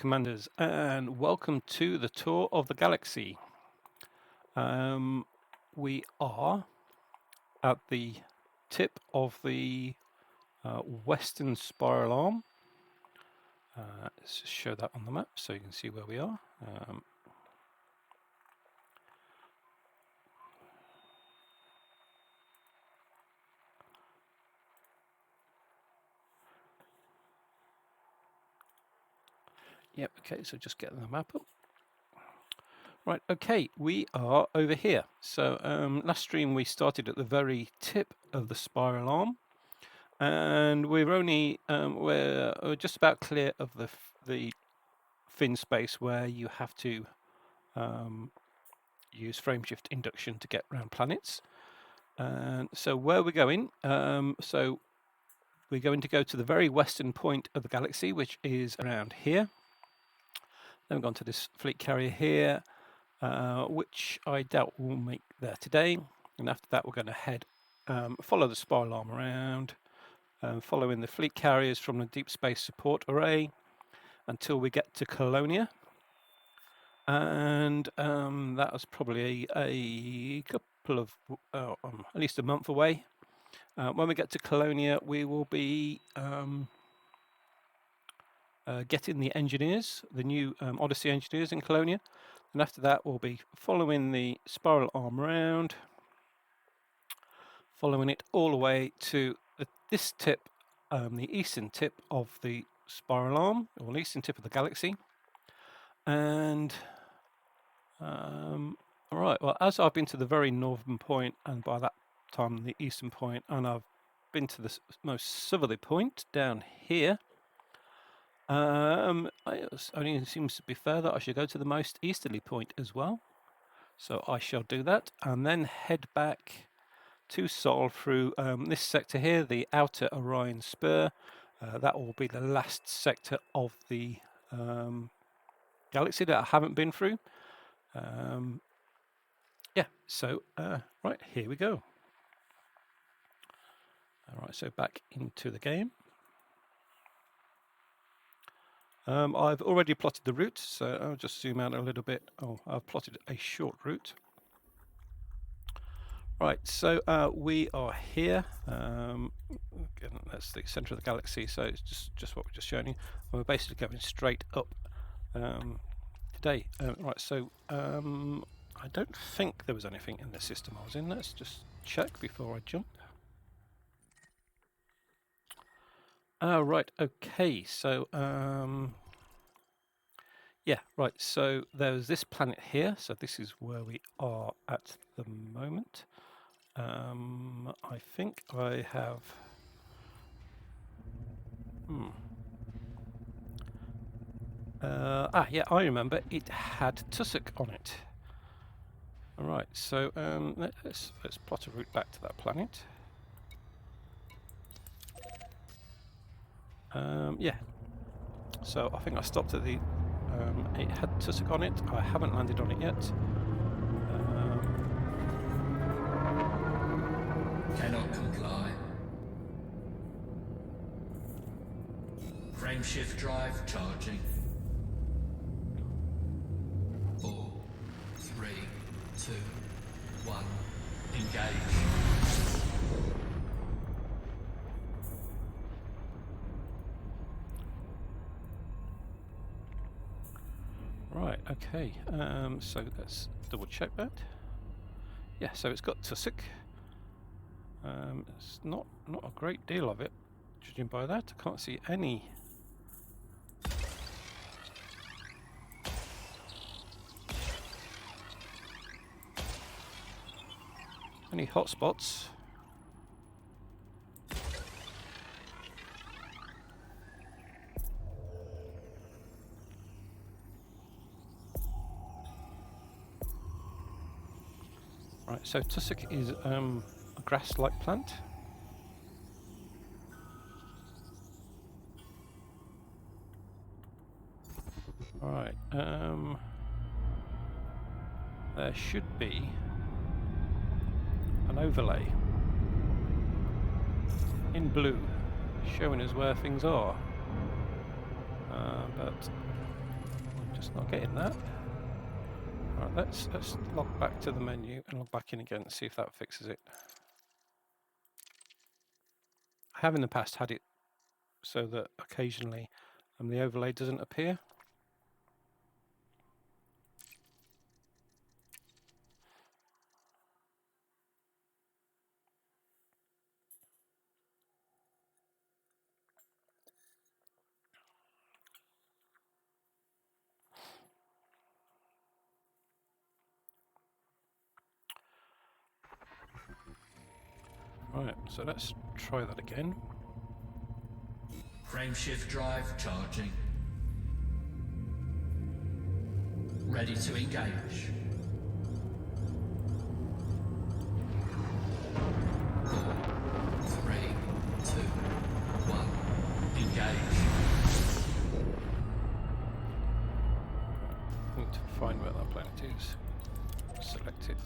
Commanders, and welcome to the tour of the galaxy. We are at the tip of the western spiral arm. Let's just show that on the map so you can see where we are. Yep, okay, so just getting the map up. Right, okay, we are over here. So last stream we started at the very tip of the spiral arm, and we're only we're just about clear of the fin space where you have to use frameshift induction to get around planets. And so where we're going, so we're going to go to the very western point of the galaxy, which is around here. Then we've gone to this fleet carrier here, which I doubt we'll make there today. And after that, we're going to head, follow the spiral arm around, following the fleet carriers from the deep space support array until we get to Colonia. And that was probably a couple of, at least a month away. When we get to Colonia, we will be getting the engineers, the new Odyssey engineers in Colonia. And after that, we'll be following the spiral arm around, following it all the way to this tip, the eastern tip of the spiral arm, or the eastern tip of the galaxy. And all right, well, as I've been to the very northern point, and by that time the eastern point, and I've been to the most southerly point down here, it only seems to be fair that I should go to the most easterly point as well. So I shall do that, and then head back to Sol through this sector here, the outer Orion Spur. That will be the last sector of the galaxy that I haven't been through. Yeah, so right, here we go. All right, so back into the game. I've already plotted the route, so I'll just zoom out a little bit. Oh, I've plotted a short route. Right, so we are here. Again, that's the center of the galaxy, so it's just what we're just showing you. We're basically going straight up today. Right, so I don't think there was anything in the system I was in. Let's just check before I jump. Right, okay, so yeah, right, so there's this planet here, so this is where we are at the moment. I think I have yeah, I remember it had tussock on it. All right, so let's plot a route back to that planet. Yeah, so I think I stopped at the it had tussock on it. I haven't landed on it yet. Cannot comply. Frameshift drive charging. 4, 3, 2, 1. Engage. Right, okay, so let's double check that. Yeah, so it's got tussock. It's not a great deal of it, judging by that. I can't see any hotspots. Right, so tussock is a grass-like plant. Right, there should be an overlay in blue showing us where things are, but just not getting that. Right, let's log back to the menu and log back in again and see if that fixes it. I have in the past had it so that occasionally the overlay doesn't appear. Right, so let's try that again. Frameshift drive charging. Ready to engage. 4, 3, 2, 1. Engage. Need to find where that planet is. Select it.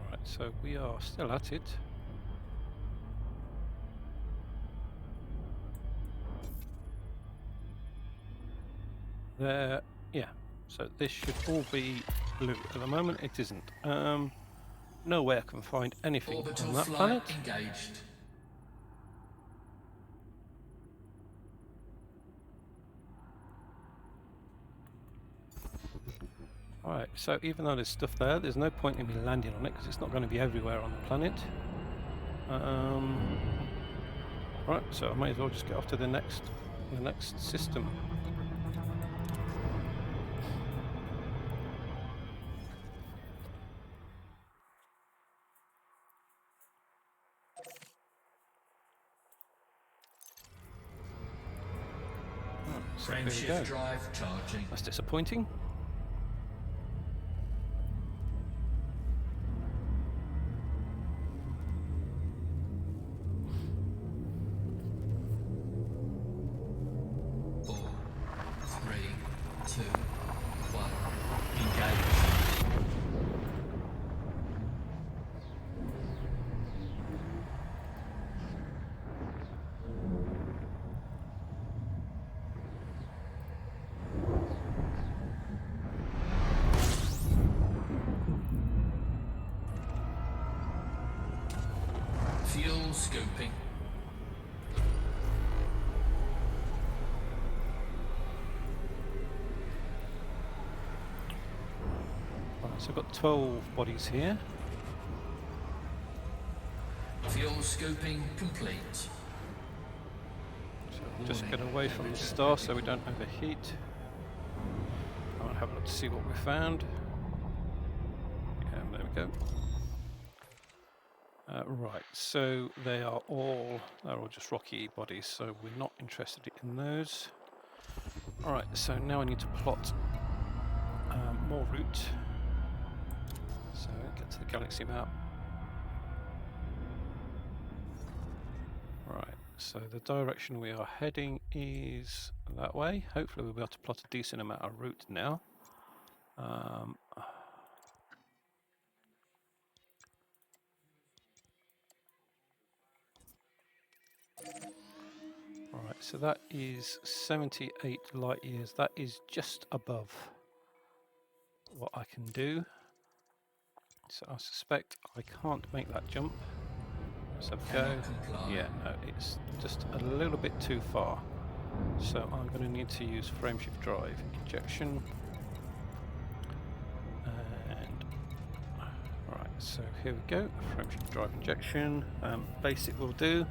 Alright, so we are still at it. There, yeah. So this should all be blue. At the moment it isn't. No way I can find anything Orbital on that flight planet. engaged. Alright, so even though there's stuff there, there's no point in me landing on it because it's not going to be everywhere on the planet. Right, so I may as well just get off to the next system. So there we go. Frameshift drive charging. That's disappointing. Fuel scooping. Right, so I've got 12 bodies here. Fuel scooping complete. So just get away from the star so we don't overheat. I'll have a look to see what we found. And there we go. Right, so they're all just rocky bodies, so we're not interested in those. Alright, so now I need to plot more route. So get to the galaxy map. Right, so the direction we are heading is that way. Hopefully we'll be able to plot a decent amount of route now. Right, so that is 78 light years. That is just above what I can do. So I suspect I can't make that jump. Let's have a go. Yeah, no, it's just a little bit too far. So I'm going to need to use frameshift drive injection. And right, so here we go. Frameshift drive injection. Basic will do.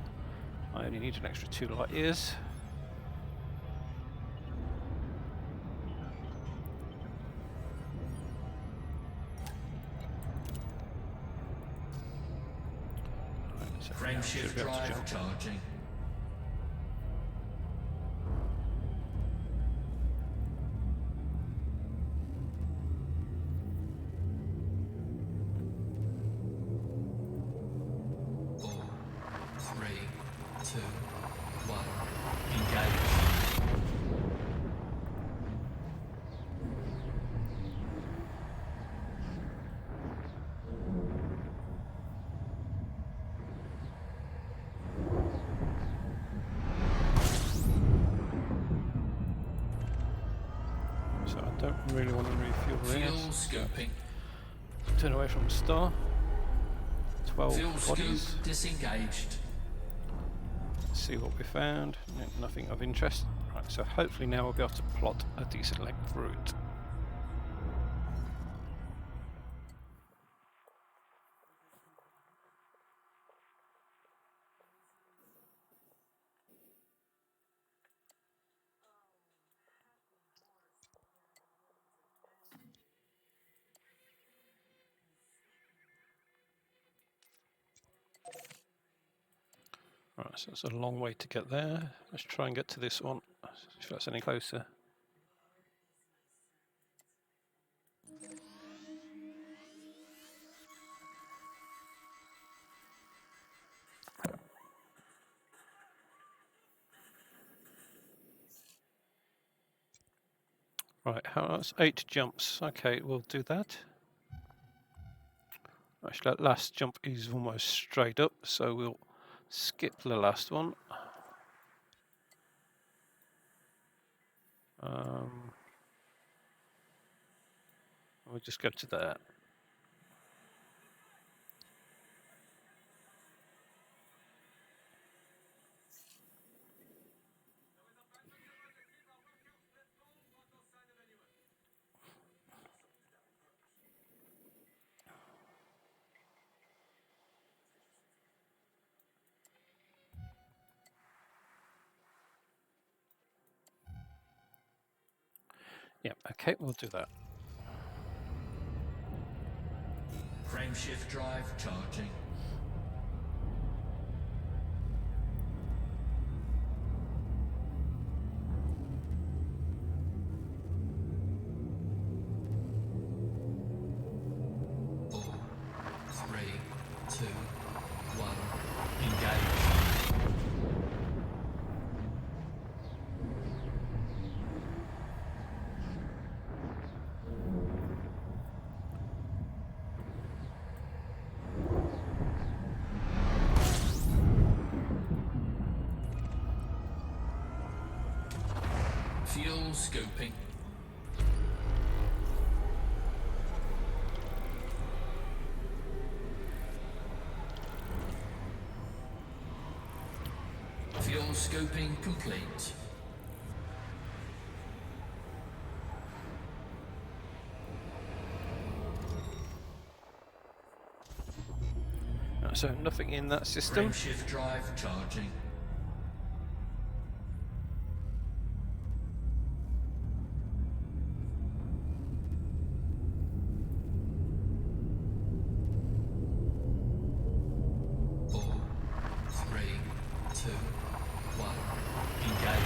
I only need an extra 2 light years. Frameshift drive charging. So I don't really want to refuel Fuel this. scoping. Turn away from the star. 12 Fuel bodies. scoop disengaged. See what we found. Nothing of interest. Right, so hopefully now we'll be able to plot a decent length route. Right, so it's a long way to get there. Let's try and get to this one, if that's any closer. Right, that's 8 jumps. Okay, we'll do that. Actually, that last jump is almost straight up, so we'll skip the last one. We'll just go to there. Yeah, okay, we'll do that. Frameshift drive charging. Four, three, two, one. Engage. Fuel scoping. Fuel scoping complete. So nothing in that system. Frameshift drive charging. Four, three, two, one. Engage.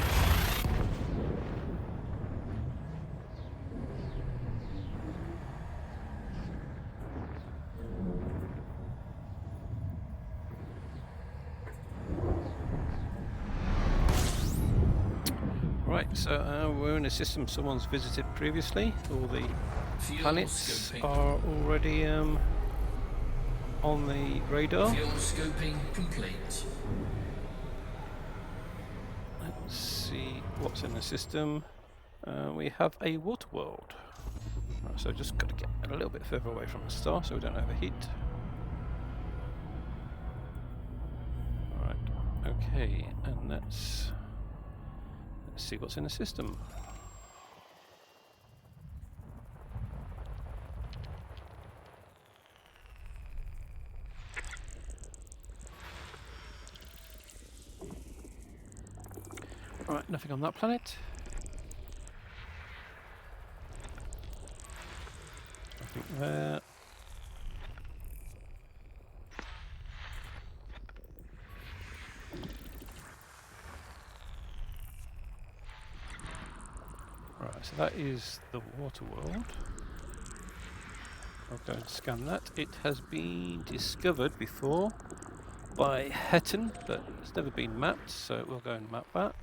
Right, so we're in a system someone's visited previously. All the Fuel planets scoping. are already on the radar. Fuel scoping complete. Let's see what's in the system. We have a water world. Right, so just got to get a little bit further away from the star so we don't overheat. Alright, okay, and let's see what's in the system. Alright, nothing on that planet. Nothing there. Right, so that is the water world. I'll go and scan that. It has been discovered before by Hetton, but it's never been mapped, so we'll go and map that.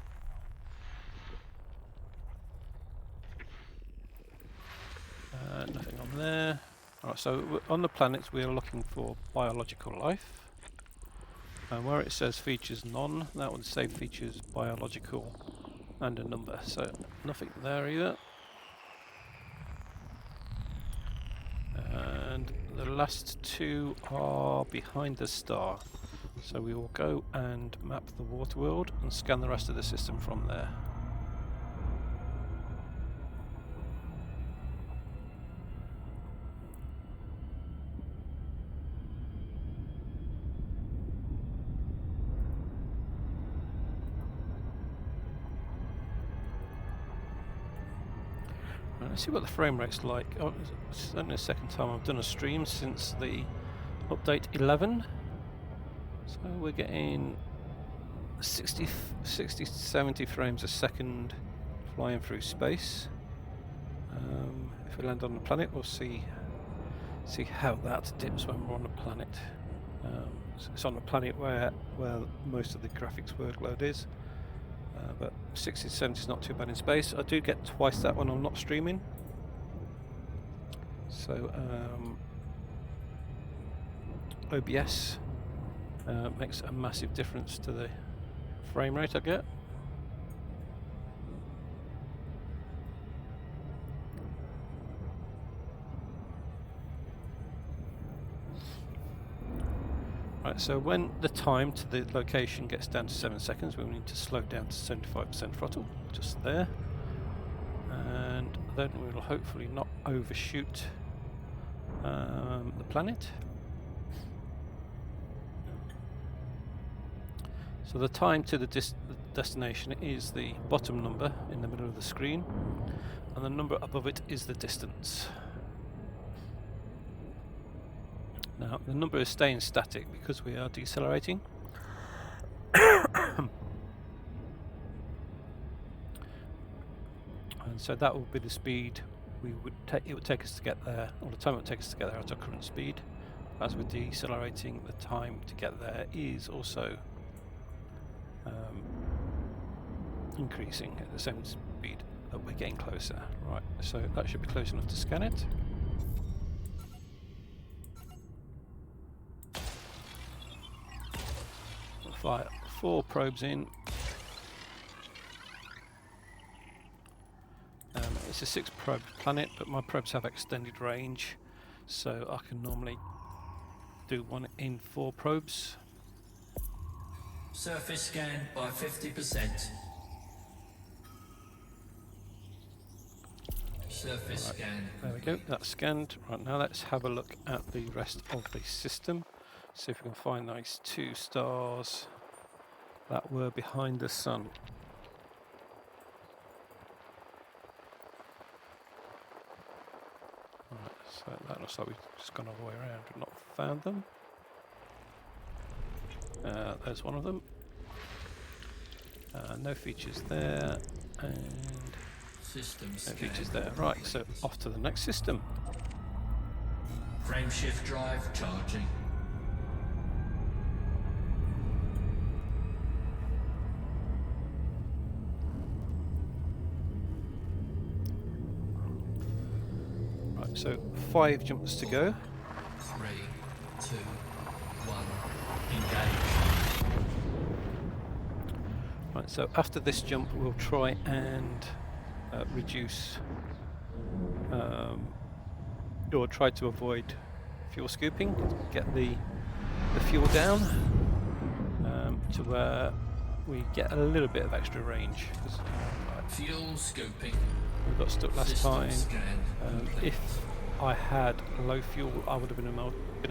Nothing on there. Alright, so on the planets we are looking for biological life. And where it says features none, that would say features biological and a number, so nothing there either. the last two are behind the star. So we will go and map the water world and scan the rest of the system from there. Right, let's see what the frame rate's like. Oh, it's only the second time I've done a stream since the update 11. So we're getting 60, 70 frames a second flying through space. If we land on the planet, we'll see how that dips when we're on the planet. It's on a planet where most of the graphics workload is. But 60 to 70 is not too bad in space. I do get twice that when I'm not streaming. So OBS makes a massive difference to the frame rate I get. Right, so when the time to the location gets down to 7 seconds, we need to slow down to 75% throttle, just there. And then we will hopefully not overshoot the planet. So the time to the destination is the bottom number in the middle of the screen, and the number above it is the distance. Now the number is staying static because we are decelerating. And so that will be the speed it would take us to get there, or the time it would take us to get there at our current speed. As we're decelerating, the time to get there is also increasing at the same speed that we're getting closer. Right, so that should be close enough to scan it. We'll fire 4 probes in. It's a 6 probe planet, but my probes have extended range, so I can normally do one in 4 probes. Surface scan by 50%. Surface scan. There we go, that's scanned. Right, now let's have a look at the rest of the system. See if we can find those 2 stars that were behind the sun. Right, so that looks like we've just gone all the way around and not found them. There's one of them. No features there, and System no scan. features there. Right, so off to the next system. Frame shift drive charging. Right, so 5 jumps to go. 3, 2, 1. Engage. Right, so after this jump, we'll try and reduce, or try to avoid fuel scooping, get the fuel down to where we get a little bit of extra range. Fuel scoping. We got stuck last System time. scan. If I had low fuel, I would have been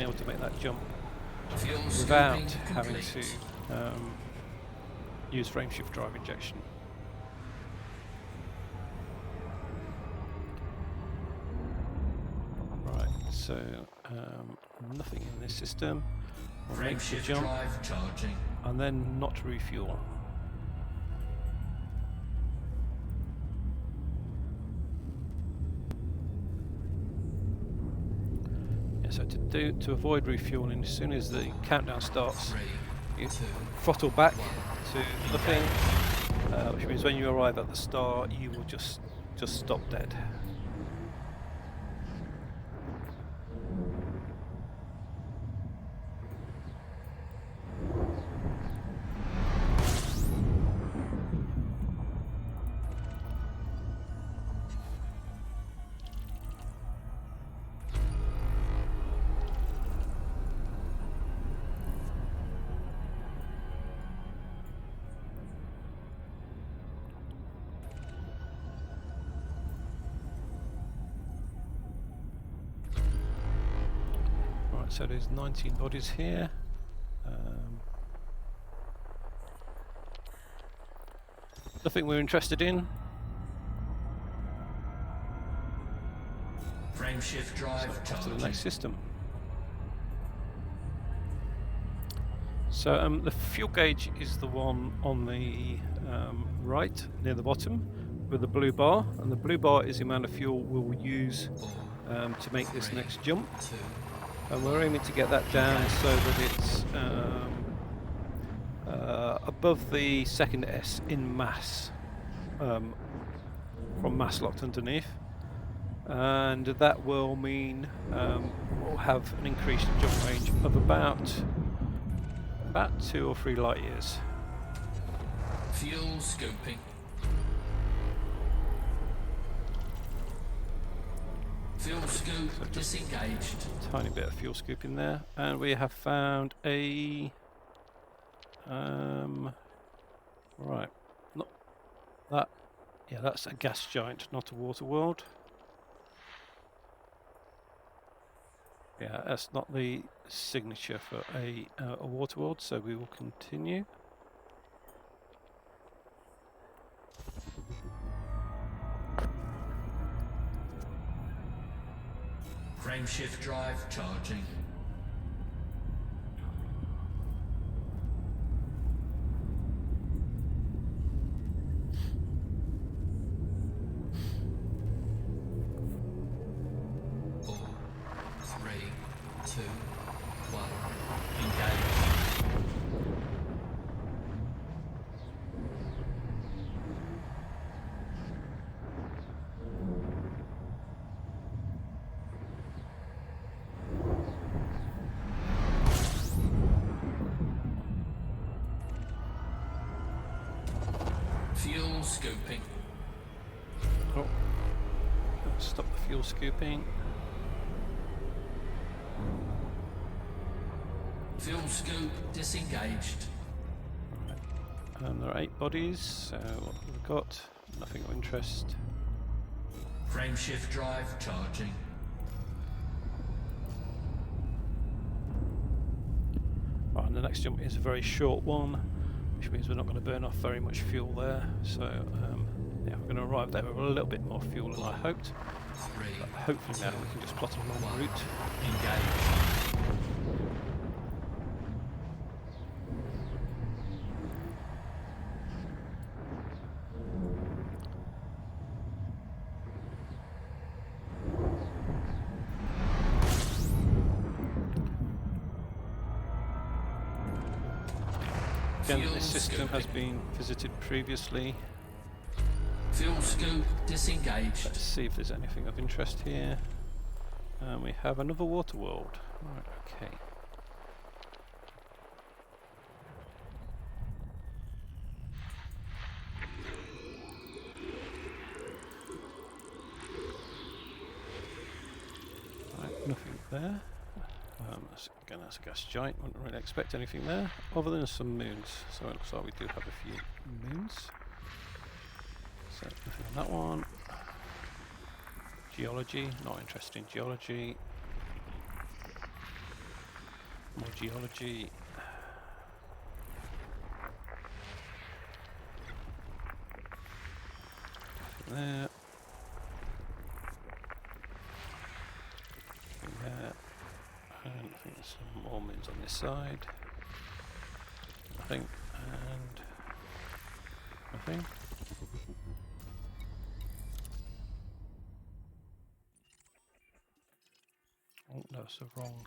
able to make that jump Fuel without scoping having complete. to use frame shift drive injection. Right, so nothing in this system. We'll Frame make the shift jump drive charging. and then not refuel. Yeah, so to avoid refueling, as soon as the countdown starts, 3, you 2, throttle back to nothing, which means when you arrive at the star, you will just stop dead. so there's 19 bodies here. Nothing we're interested in. Frame shift drive So off to the charging. next system. So the fuel gauge is the one on the right near the bottom with the blue bar, and the blue bar is the amount of fuel we'll use 4, to make this 3, next jump, 2, and we're aiming to get that down so that it's above the second S in mass, from mass locked underneath, and that will mean we'll have an increased jump range of about 2 or 3 light years. fuel scoping. Fuel scoop So just disengaged. tiny bit of fuel scoop in there, and we have found a right, not that, yeah, that's a gas giant, not a water world. Yeah, that's not the signature for a water world, so we will continue. Frame shift drive charging. Four, 3, 2, 1. Engage. Fuel scoping. Oh, stop the fuel scooping. Fuel scoop disengaged. And there are 8 bodies, so what have we got? Nothing of interest. Frame shift drive charging. Right, and the next jump is a very short one, which means we're not going to burn off very much fuel there. So yeah, we're going to arrive there with a little bit more fuel than I hoped. 3, But hopefully now we can just plot a long route. engage. Again, Fuel this system has scoping. been visited previously. Fuel scoop disengaged. Let's see if there's anything of interest here. And we have another water world. Right, okay. Right, nothing there. Again, that's a gas giant. Wouldn't really expect anything there, other than some moons. So it looks like we do have a few moons. So nothing on that one. Geology, not interested in geology. More geology. There. Nothing there. And I think there's some more moons on this side. Nothing. And nothing. Oh, no, so wrong.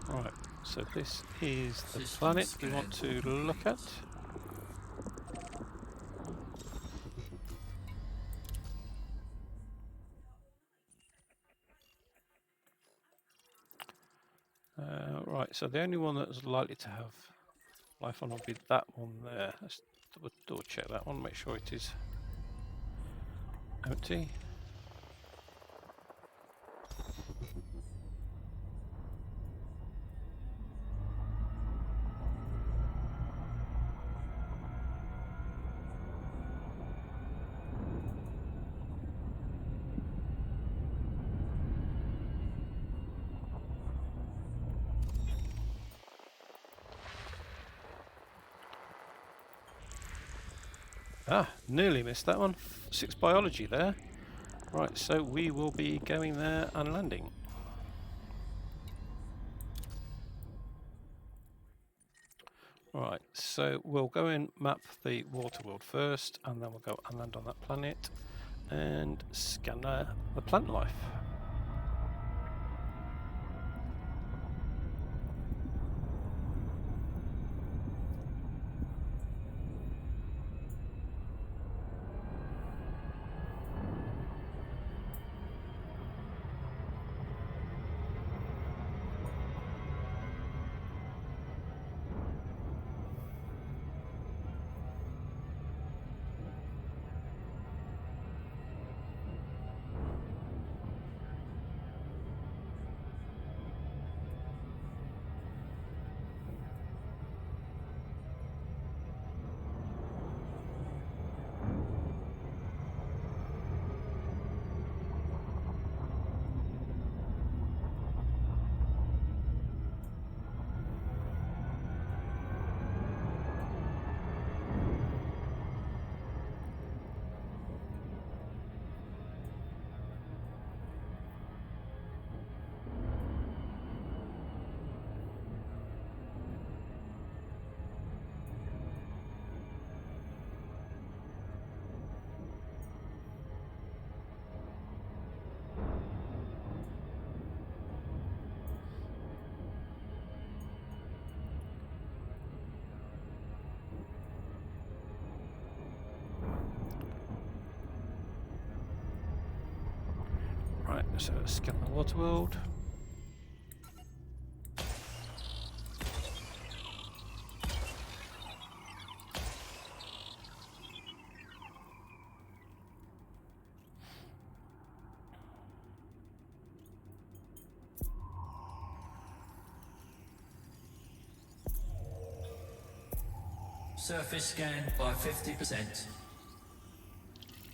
Right, so this is the System planet we scan. want to look at. Right, so the only one that's likely to have life on will be that one there. Let's double check that one, make sure it is empty. Ah, nearly missed that one. 6 biology there. Right, so we will be going there and landing. Right, so we'll go and map the water world first, and then we'll go and land on that planet and scan the plant life. Right, so let's scan the water world. Surface scan by 50%.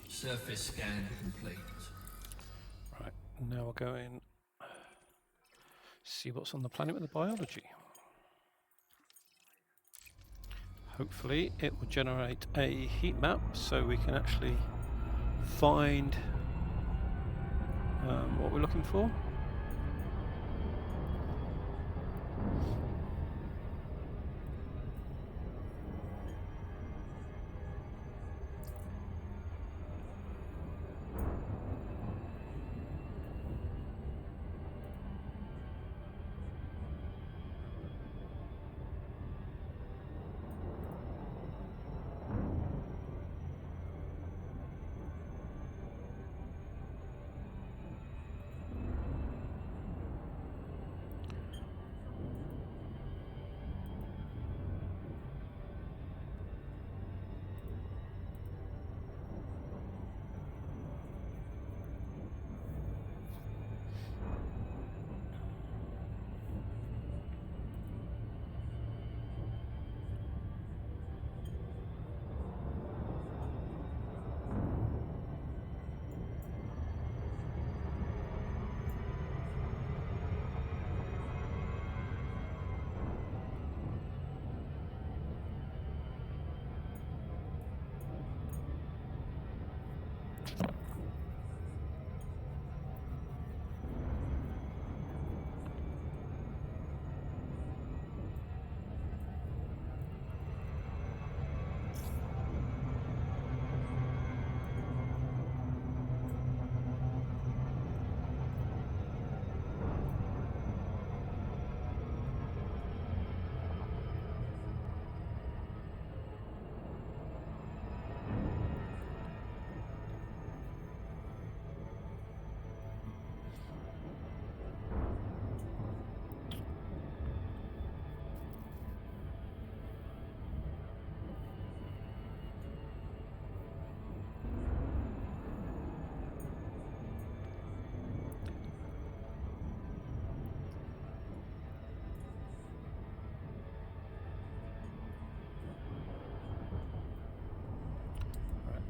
Surface scan complete. Right, now we'll go in, see what's on the planet with the biology. Hopefully it will generate a heat map so we can actually find what we're looking for.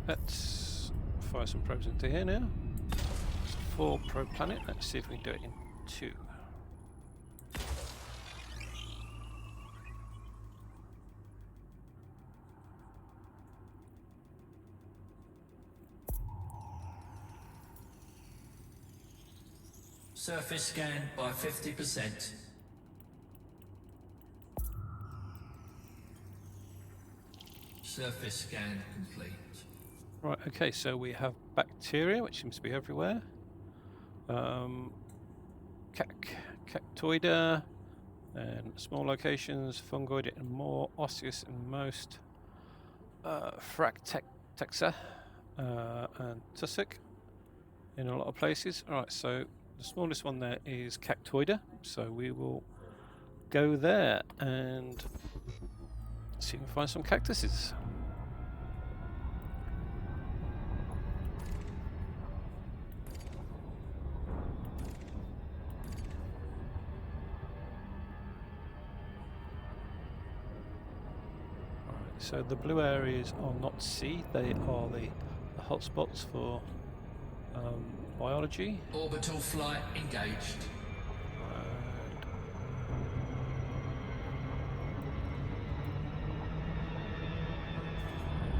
let's fire some probes into here now. It's a 4 probe planet. Let's see if we can do it in 2. Surface scan by 50%. Surface scan complete. Right, okay, so we have bacteria, which seems to be everywhere. Cactoida, and small locations, fungoid and more, osseous in most, Fractexa and tussock in a lot of places. Alright, so the smallest one there is Cactoida, so we will go there and see if we can find some cactuses. So the blue areas are not sea, they are the hotspots for biology. Orbital flight engaged.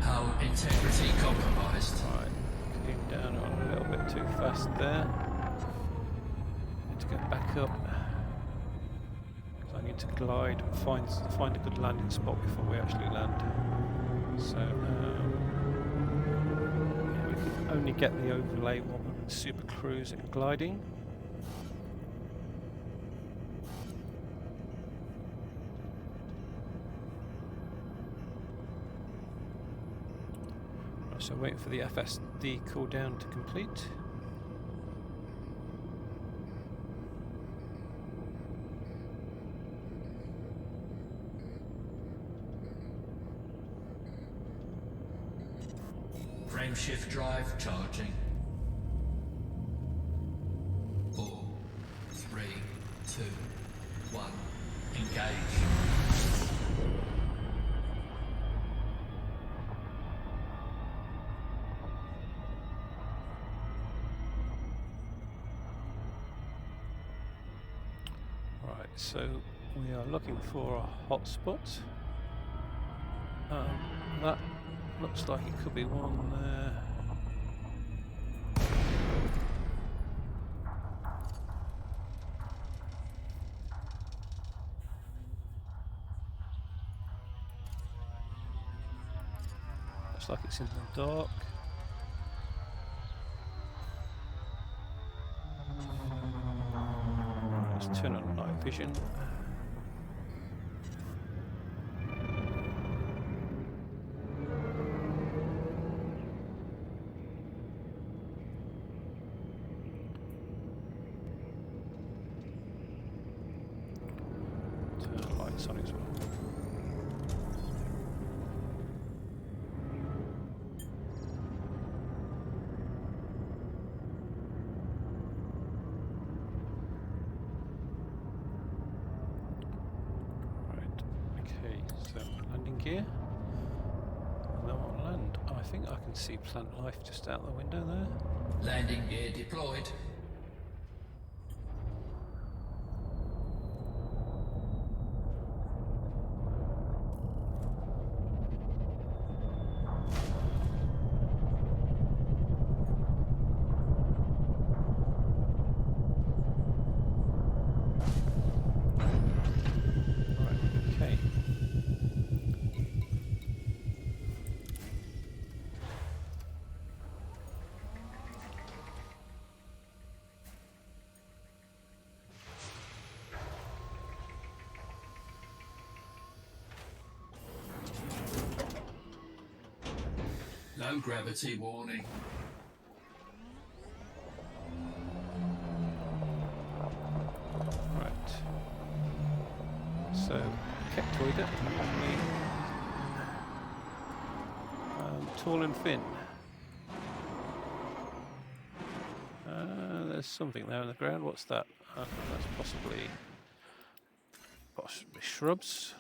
Hull integrity compromised. Right, came down a little bit too fast there. Need to go back up. I need to glide and find a good landing spot before we actually land. So yeah, we can only get the overlay while we're in super cruise and gliding. Right, so waiting for the FSD cooldown to complete. Frameshift drive charging. 4, 3, 2, 1. Engage. Right, so we are looking for a hotspot. That looks like it could be one there. Looks like it's in the dark. Let's turn on night vision. Turn the lights on as well. So landing gear, and then we'll land. I think I can see plant life just out the window there. Landing gear deployed. Right, okay. Low gravity warning. Right. So, Cactoida, tall and thin. There's something there on the ground. What's that? That's possibly shrubs.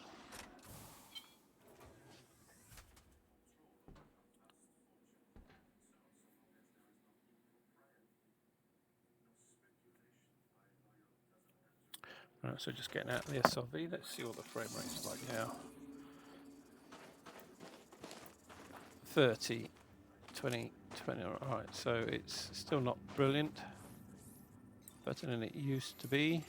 Right, so just getting out of the SRV. Let's see what the frame rate's like now. 30, 20, 20. Alright, so it's still not brilliant. Better than it used to be.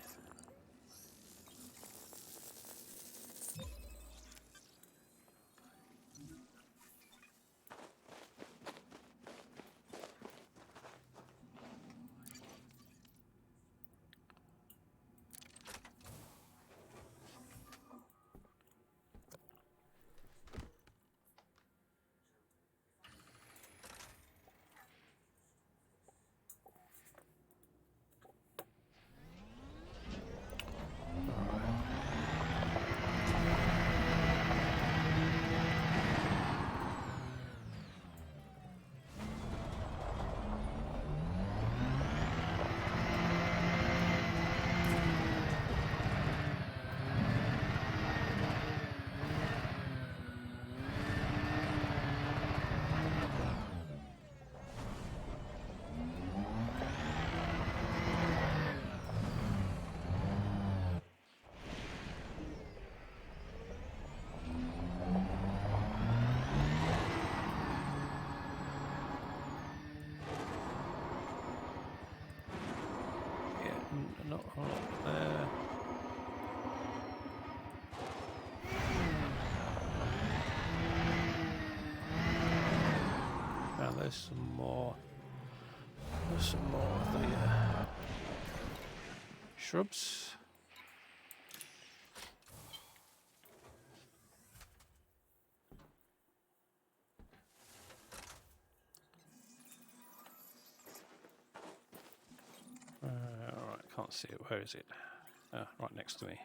Not a lot there. Now there's some more. There's some more of the shrubs. Alright, can't see it. Where is it? Right next to me.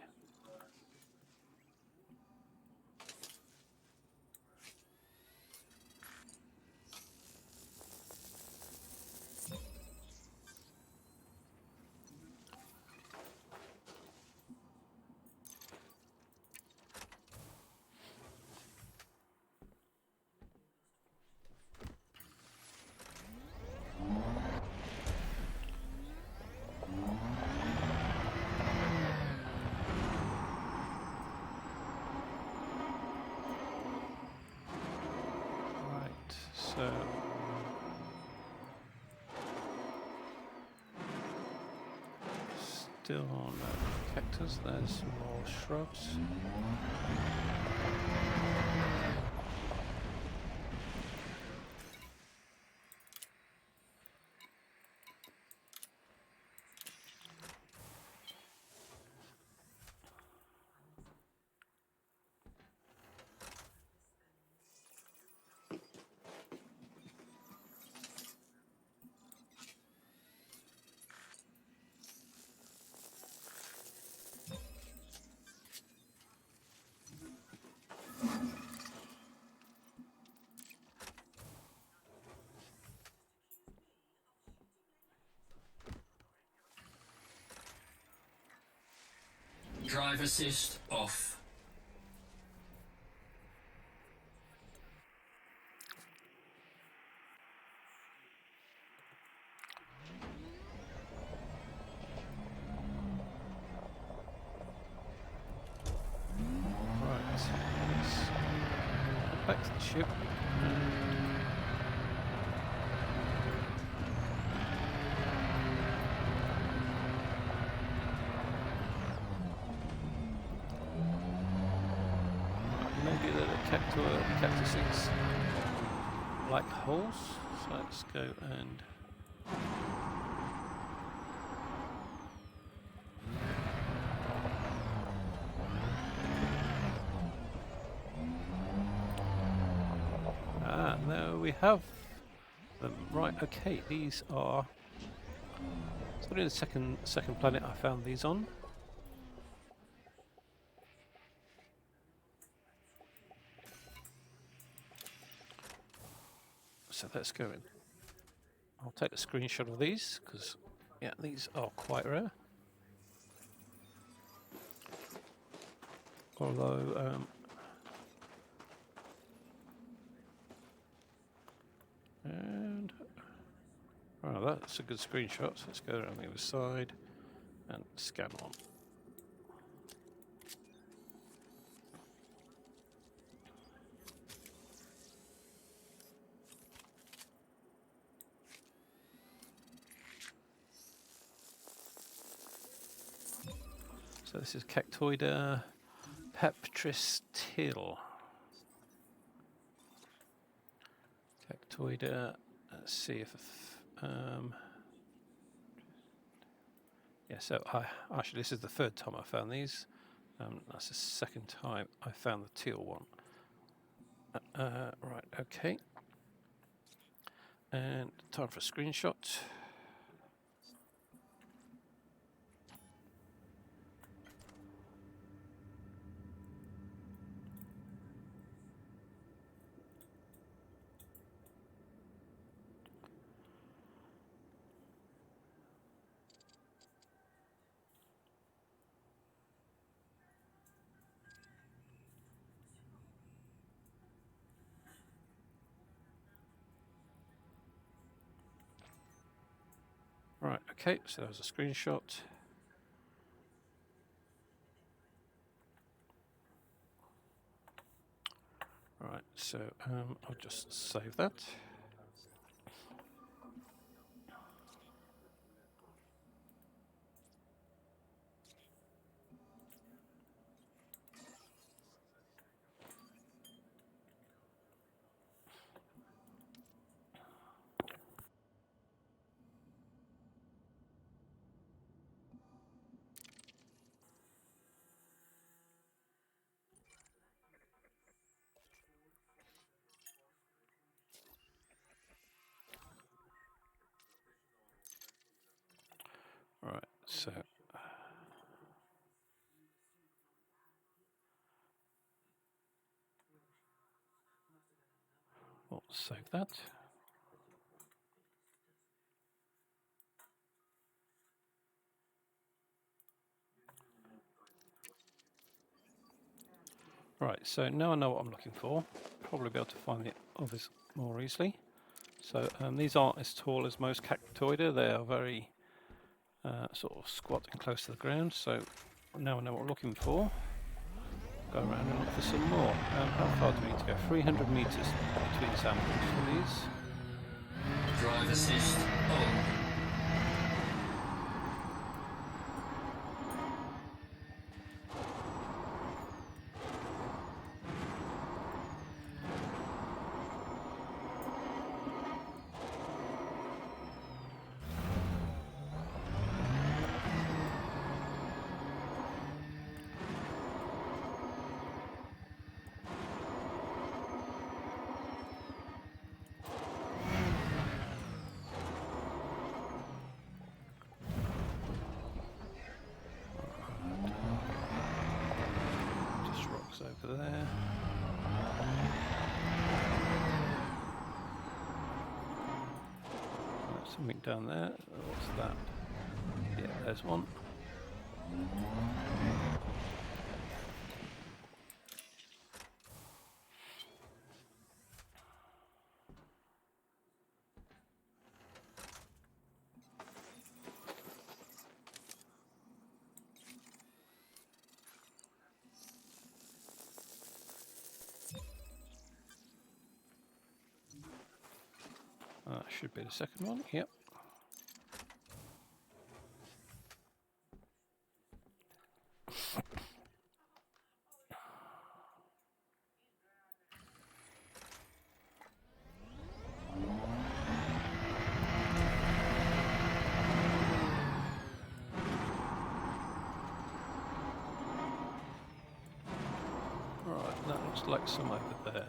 So still no cactus, there's some more shrubs. Drive assist off. Right, let's back to the ship. Maybe the cactuses like holes. So let's go and there we have them. Right, okay, these are. It's only the second planet I found these on. So let's go in. I'll take a screenshot of these because, yeah, these are quite rare. Although, and oh, that's a good screenshot. So let's go around the other side and scan one. So this is Cactoida peptristil. Cactoida, let's see if, yeah, so actually this is the third time I found these. That's the second time I found the teal one. Right, okay. And time for a screenshot. Right, okay, so that was a screenshot. Right, so I'll just save that. Right, so we'll save that. Right, so now I know what I'm looking for. Probably be able to find the others more easily. So these aren't as tall as most Cactoida. They are very sort of squat and close to the ground. So now I know what we're looking for. Go around and look for some more. How far do we need to go? 300 meters between samples for these. Drive assist on. Just rocks over there. There's something down there. What's that? Yeah, there's one. Should be the second one. Yep. Right, that looks like some over there.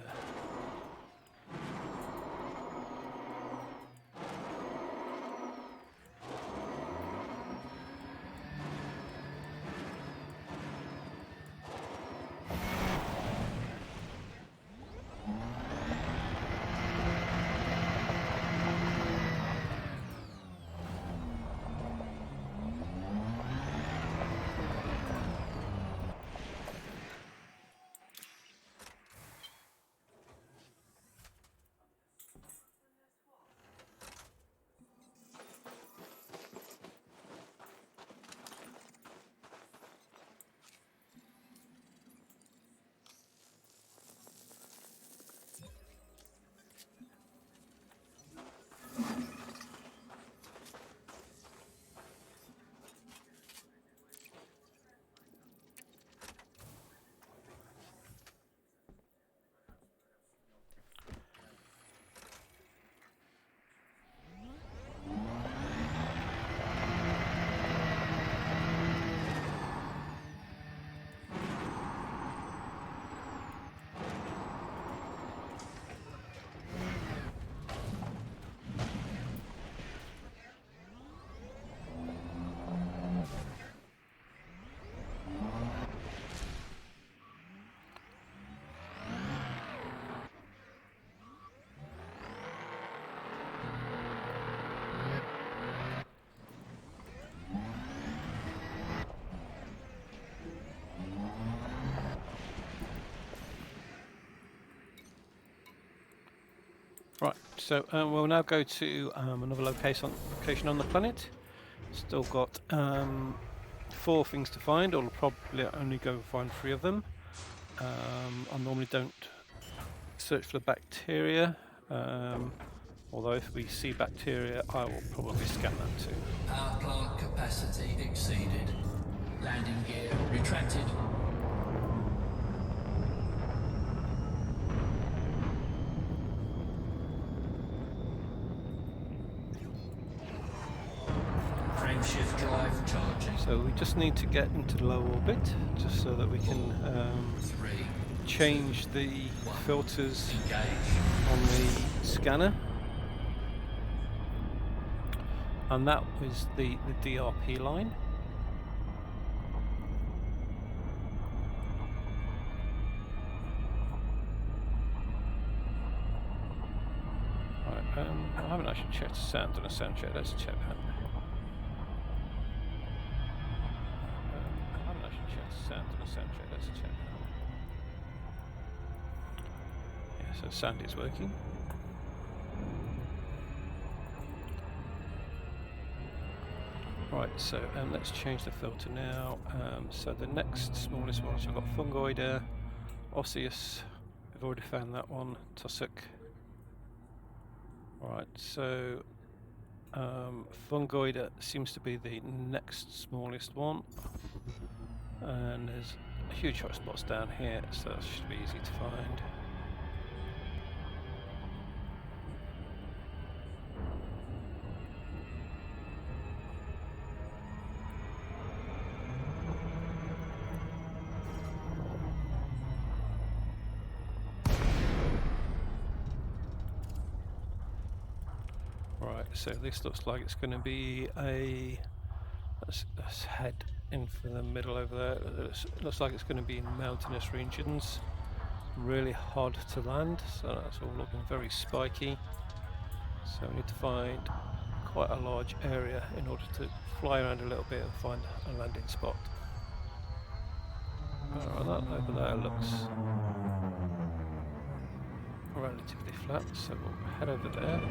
Right, so we'll now go to another location on the planet. Still got 4 things to find. I'll probably only go find 3 of them. I normally don't search for the bacteria, although if we see bacteria, I will probably scan that too. Power plant capacity exceeded. Landing gear retracted. Frameshift drive charging. So we just need to get into the low orbit, just so that we can 3, change the filters engage. on the scanner. And that was the DRP line. Right, I haven't actually checked the sound on a sound check. Let's check that. I haven't actually checked the sound on a sound check. Let's check that. Yeah, so sound is working. Right, so let's change the filter now. So the next smallest ones, we've got Fungoida, Osseous, we've already found that one, Tussock. Right, so Fungoida seems to be the next smallest one, and there's huge hotspots down here, so that should be easy to find. Right, so this looks like it's going to be a... Let's head in for the middle over there. It looks like it's going to be in mountainous regions. Really hard to land, so that's all looking very spiky. So we need to find quite a large area in order to fly around a little bit and find a landing spot. Alright, that over there looks relatively flat, so we'll head over there.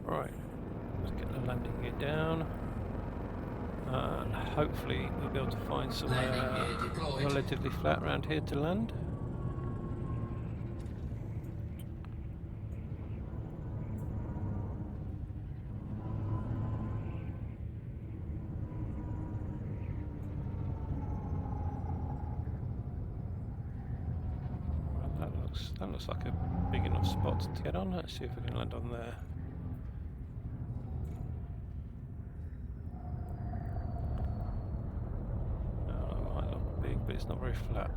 Right, let's get the landing gear down, and hopefully we'll be able to find somewhere relatively flat around here to land. Well, that looks like a big enough spot to get on. Let's see if we can land on there. But it's not very flat.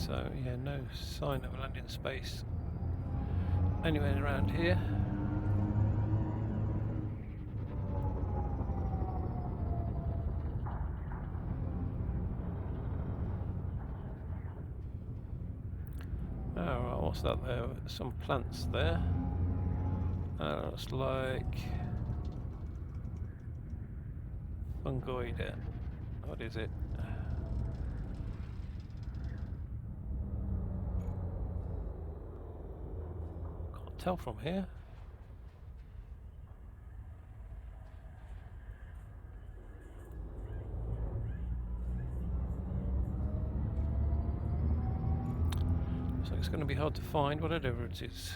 So yeah, no sign of a landing space anywhere around here. Oh, right, what's that there? Some plants there. Looks like fungoid. What is it? Can't tell from here. So it's going to be hard to find whatever it is.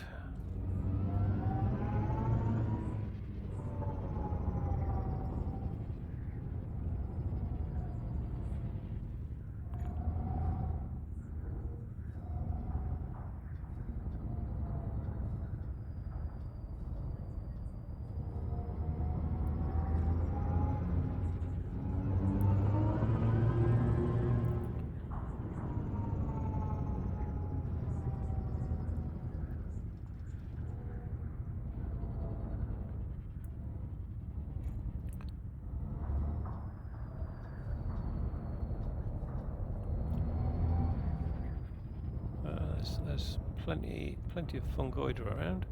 There's plenty of fungoid around.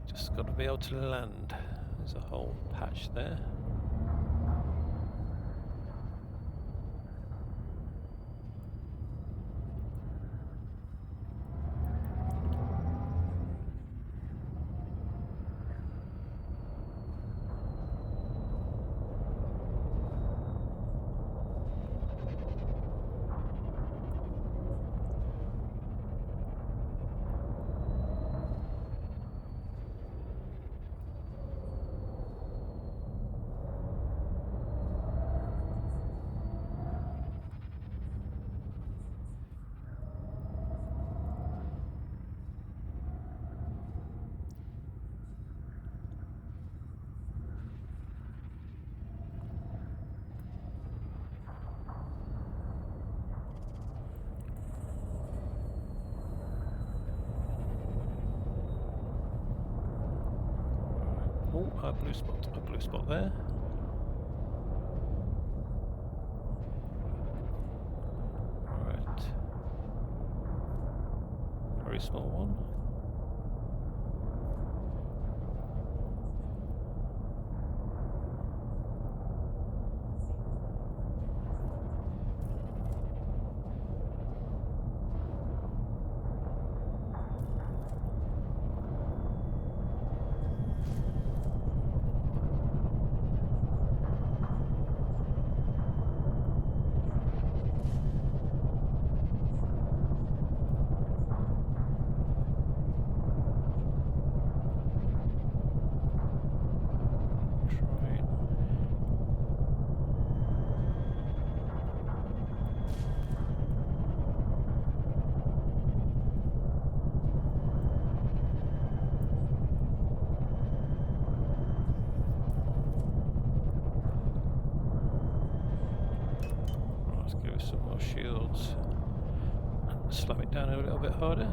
Just got to be able to land. There's a whole patch there. Oh, a blue spot there. Right. Very small one. Give us some more shields. Slow it down a little bit harder.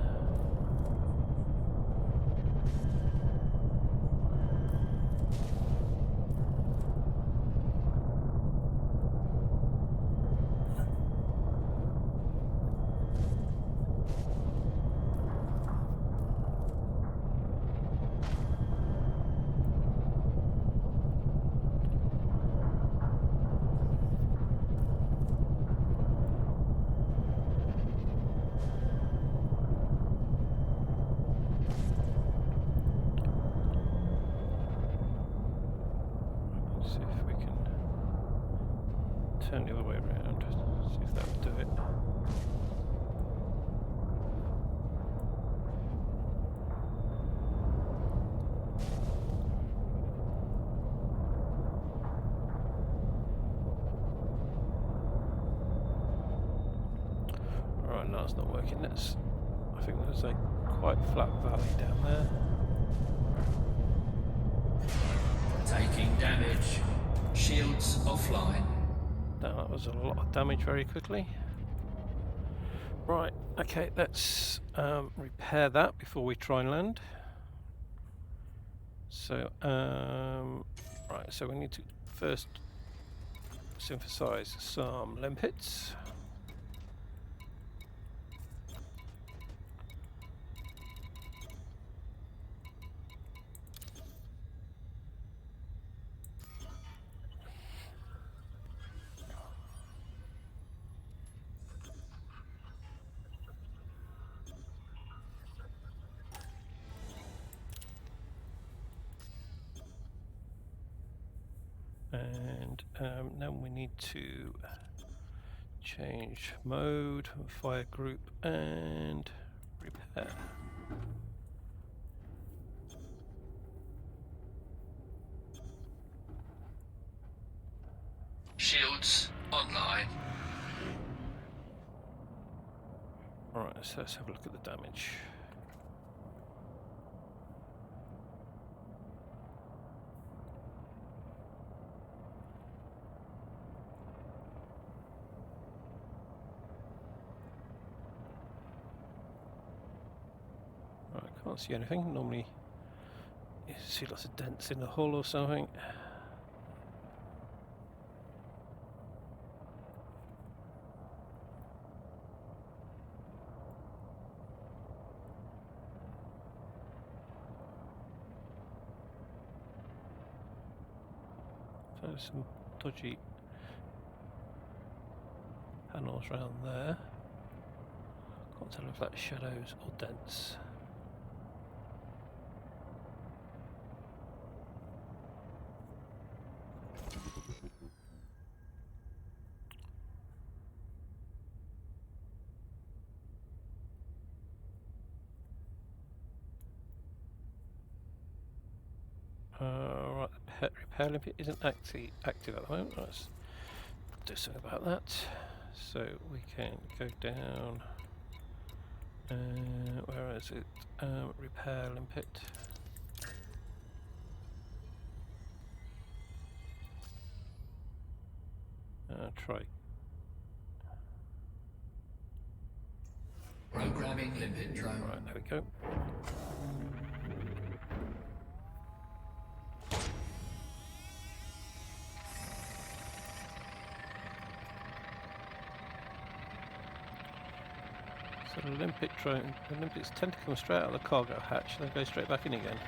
See if we can turn the other way around. See if that will do it. Alright, no, it's not working. I think there's a quite flat valley down there. Taking damage. Shields offline. That was a lot of damage very quickly. Right, Okay, let's repair that before we try and land. So, right, so we need to first synthesize some limpets. And then we need to change mode, fire group, and repair. Shields online. Alright, so let's have a look at the damage. Right, can't see anything. Normally you see lots of dents in the hull or something. So there's some dodgy panels around there. Can't tell if that's shadows or dents. Right, the repair limpet isn't active at the moment. Let's do something about that. So we can go down. Where is it? Repair limpet. Try. Programming limpet drone. Right, there we go. So the limpet drone, the limpets tend to come straight out of the cargo hatch, then go straight back in again.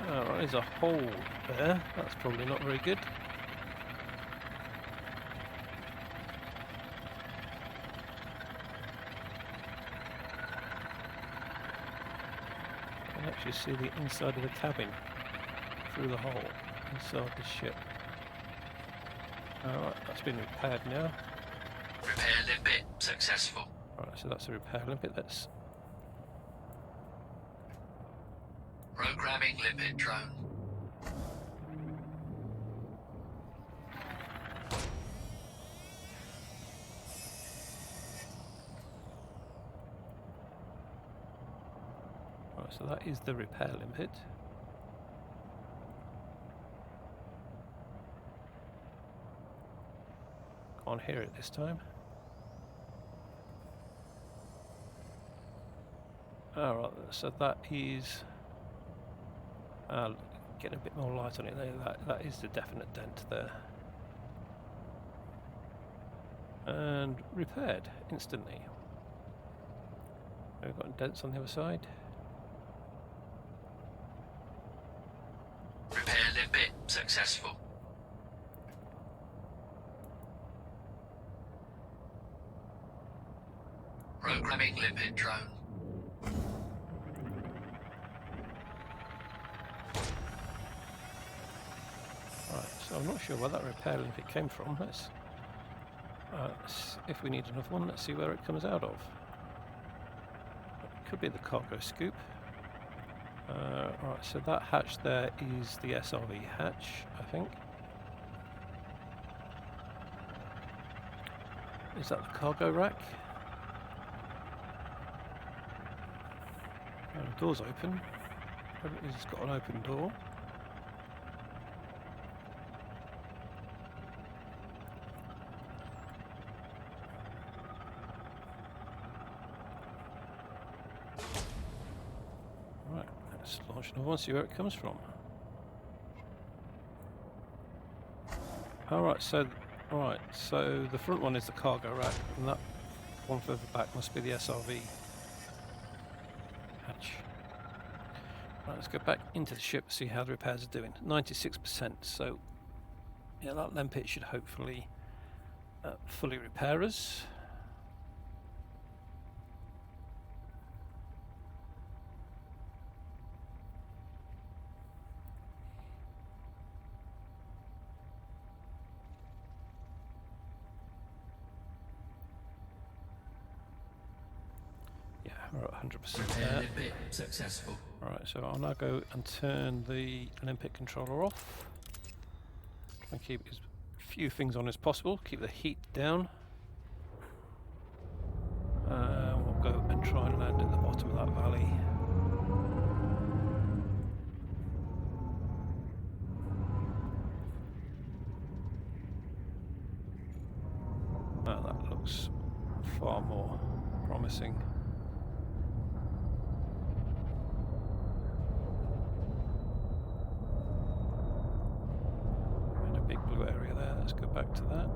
Alright, there's a hole there. That's probably not very good. You can actually see the inside of the cabin through the hole inside the ship. Alright, that's been repaired now. Repair limpet successful. Alright, so that's a repair limpet. Let's Programming limpet drone. Right, so that is the repair limpet. Can't hear it this time. Alright, so that is... getting a bit more light on it there. That is the definite dent there. And repaired instantly. We've got dents on the other side. Repair limpet successful. Programming limpet drone. Right, so I'm not sure where that repair limpet came from. Let's if we need another one, let's see where it comes out of. It could be the cargo scoop. Right, so that hatch there is the SRV hatch, I think. Is that the cargo rack? The door's open. It's got an open door. Let's launch another one, see where it comes from. Alright, so the front one is the cargo rack, and that one further back must be the SRV hatch. Right, let's go back into the ship, see how the repairs are doing. 96%, so yeah, that LEM pit should hopefully fully repair us. Yeah, we're at 100% Repair there. LEM pit successful. Alright, so I'll now go and turn the LEM pit controller off. Try and keep as few things on as possible, keep the heat down. We'll go and try and land at the bottom of that valley. That looks far more promising. And a big blue area there, let's go back to that.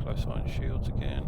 Close iron shields again.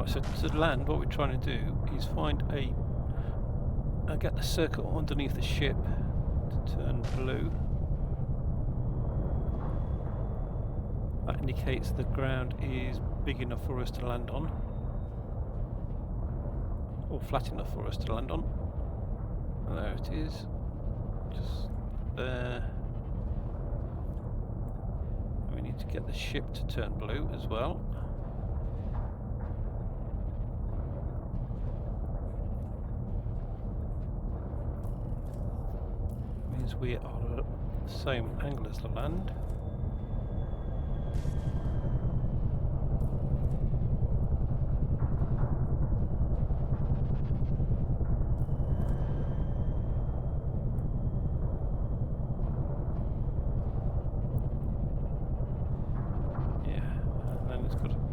So to land, what we're trying to do is find get the circle underneath the ship to turn blue. That indicates the ground is big enough for us to land on, or flat enough for us to land on. There it is, just there. We need to get the ship to turn blue as well. Means we are at the same angle as the land.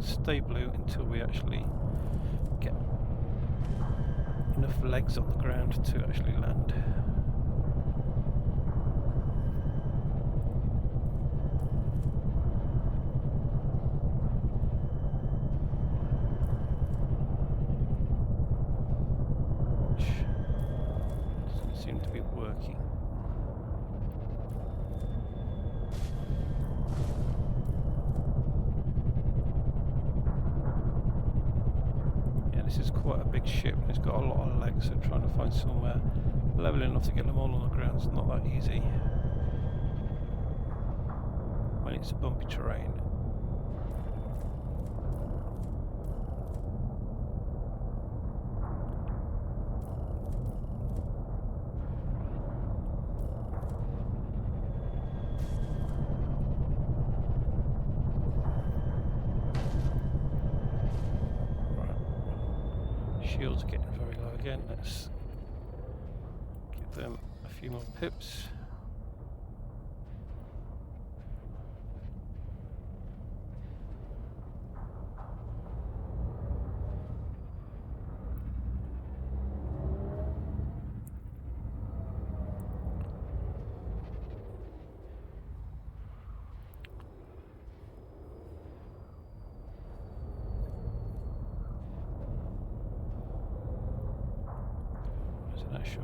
Stay blue until we actually get enough legs on the ground to actually land. Which doesn't seem to be working. This is quite a big ship and it's got a lot of legs, so trying to find somewhere level enough to get them all on the ground is not that easy when it's bumpy terrain. Shields are getting very low again. Let's give them a few more pips. Isn't that sure?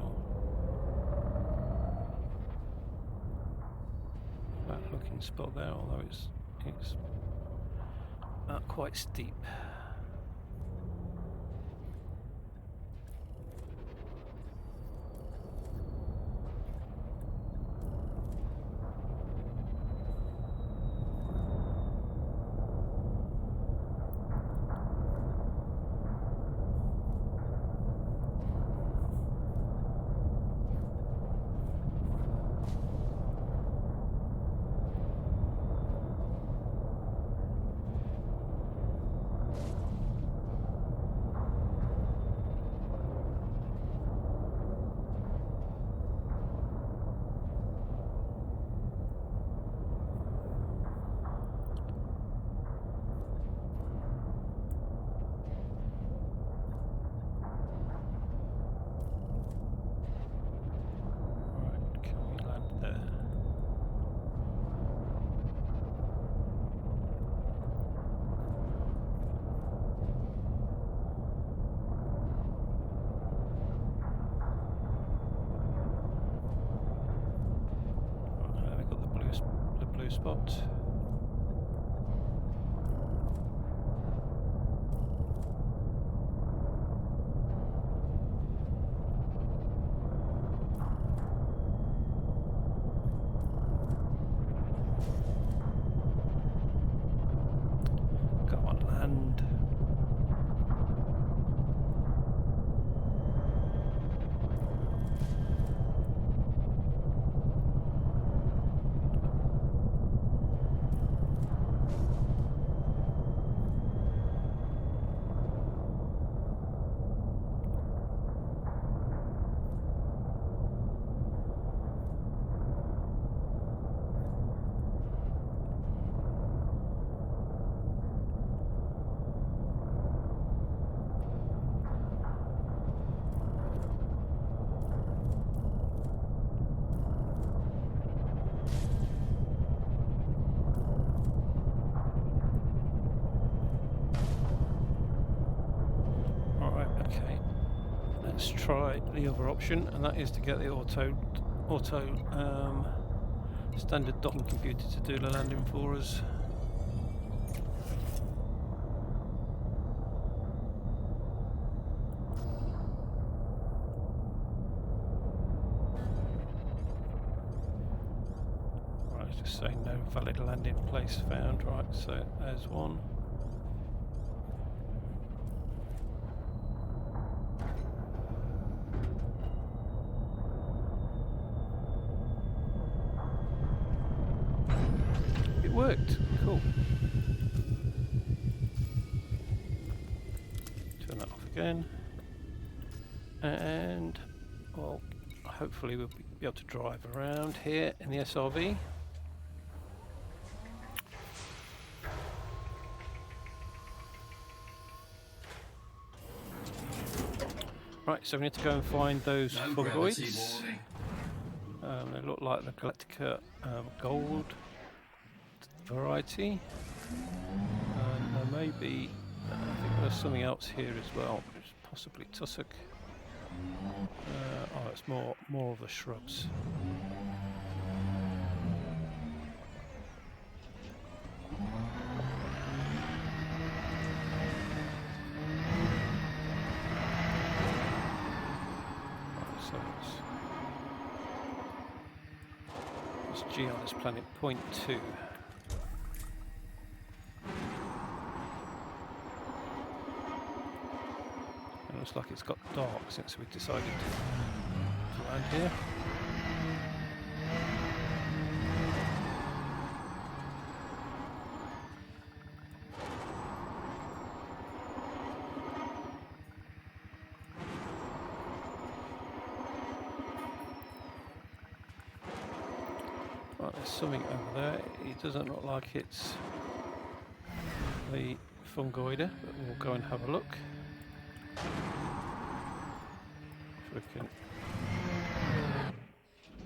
That looking spot there, although it's quite steep. Spot. Come on, land. Okay, let's try the other option, and that is to get the auto standard docking computer to do the landing for us. Right, it's just saying no valid landing place found. Right, so there's one. Worked. Cool. Turn that off again. And, well, hopefully we'll be able to drive around here in the SRV. Right, so we need to go and find those fungoids. They look like the Galactica gold variety. And there may be, I think there's something else here as well, which is possibly tussock. Oh, it's more of the shrubs. Right, so it's G on this planet, 0.2. It looks like it's got dark since we decided to land here. Right, there's something over there. It doesn't look like it's the fungoida, but we'll go and have a look. If we can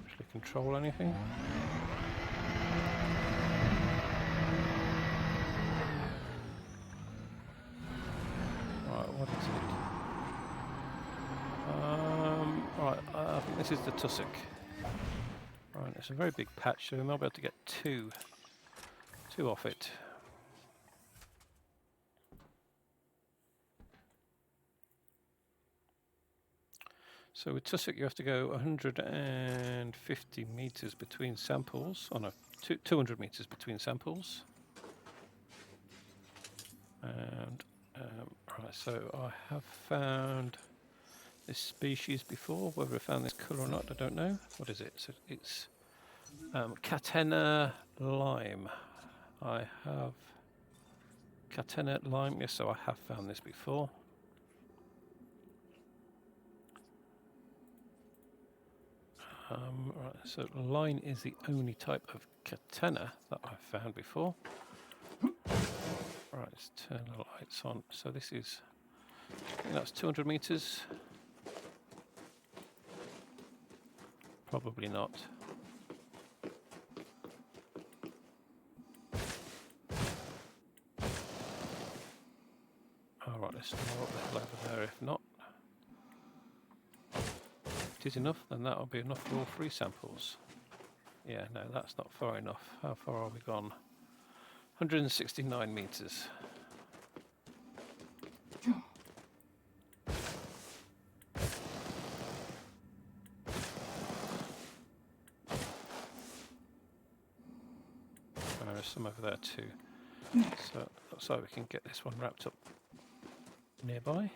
actually control anything. Right, what is it? Right, I think this is the tussock. Right, it's a very big patch, so we might be able to get two off it. So with tussock you have to go 150 meters between samples, 200 meters between samples. And right, so I have found this species before. Whether I found this colour or not, I don't know. What is it? So it's Catena lime. I have Catena lime. Yes, so I have found this before. Right, so line is the only type of Catena that I've found before. Right, let's turn the lights on. So this is, I think that's 200 meters. Probably not. Alright, let's know what the hell over there. If not, if it is enough, then that'll be enough for all three samples. Yeah, no, that's not far enough. How far are we gone? 169 meters. There's some over there too. So looks like we can get this one wrapped up nearby.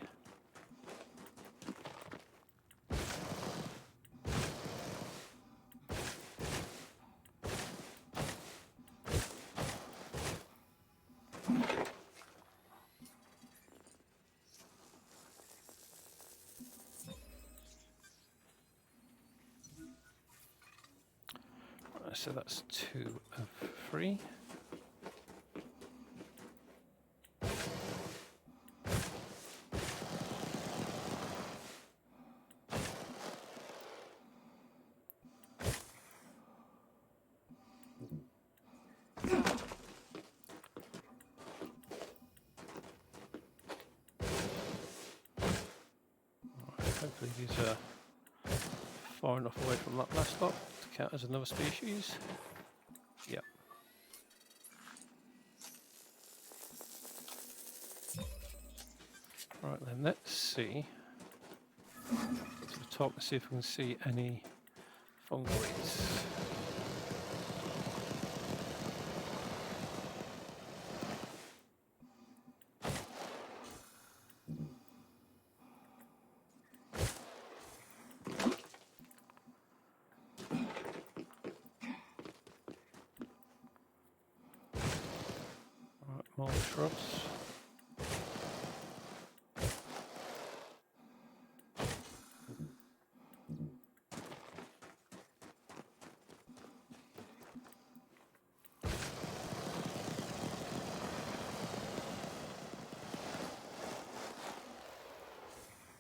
So that's 2 of 3. Hopefully these are far enough away from that last lot to count as another species. Yep. Right then, let's see. To the top, let's see if we can see any fungoids. Right, more shrubs.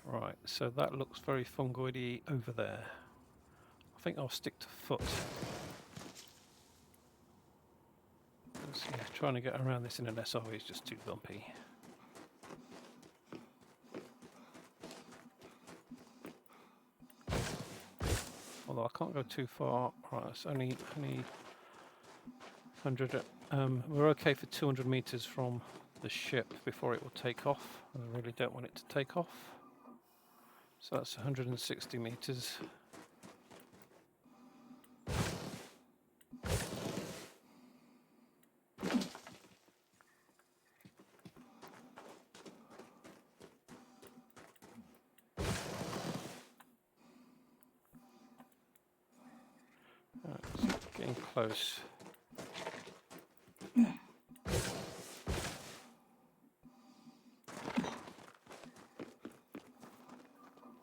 Right, so that looks very fungoidy over there. I think I'll stick to foot. See, trying to get around this in an SRV is just too bumpy. Although I can't go too far. Right, it's only 100. We're okay for 200 meters from the ship before it will take off. I really don't want it to take off. So that's 160 meters. Right, it's getting close.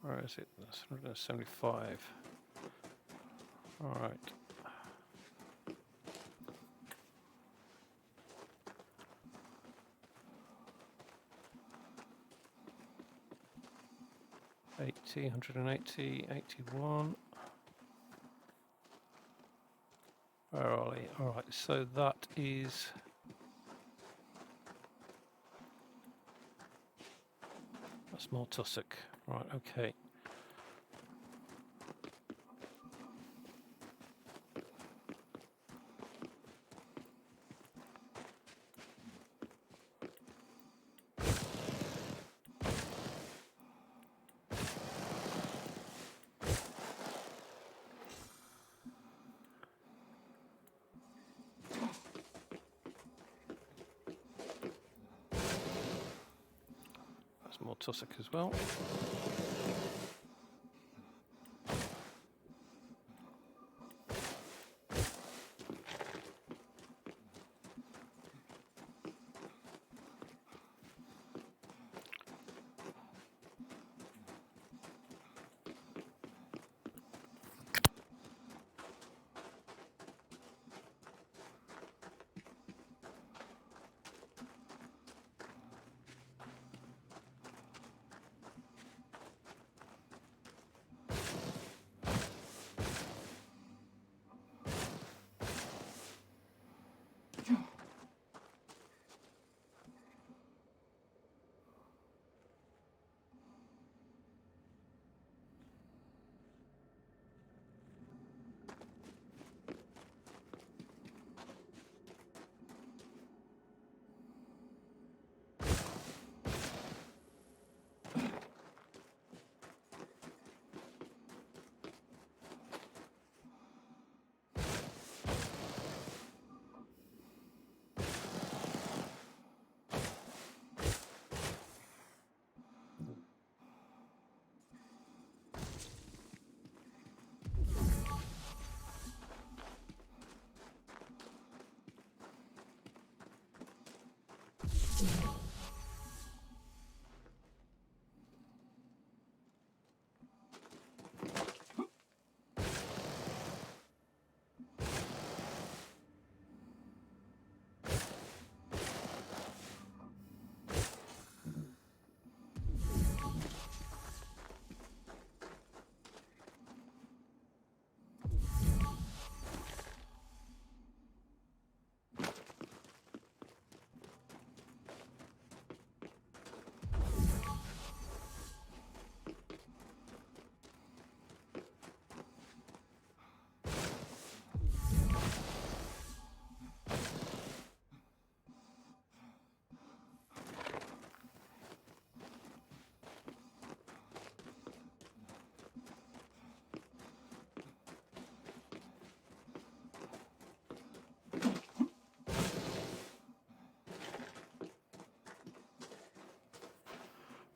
Where is it? That's 175. All right. 180, 180, 81. Where are we? Alright, so that is... That's more tussock. Right, okay. That's more tussock as well.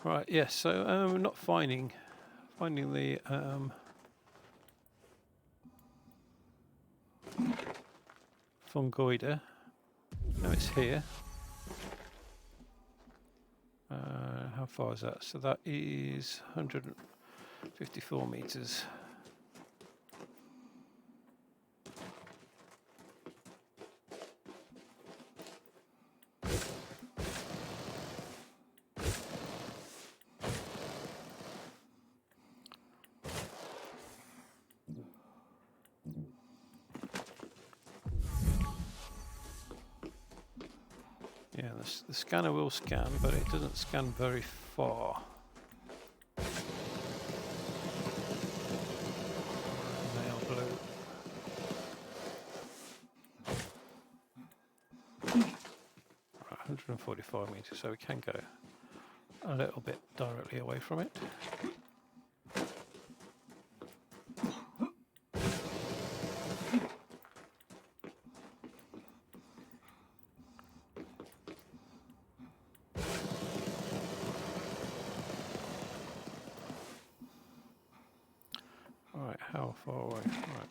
Right, yes, so we're not finding the fungoida. No, it's here. How far is that? So that is 154 meters. Yeah, the scanner will scan, but it doesn't scan very far. They are blue. 145 meters, so we can go a little bit directly away from it. Alright, how far away? Right.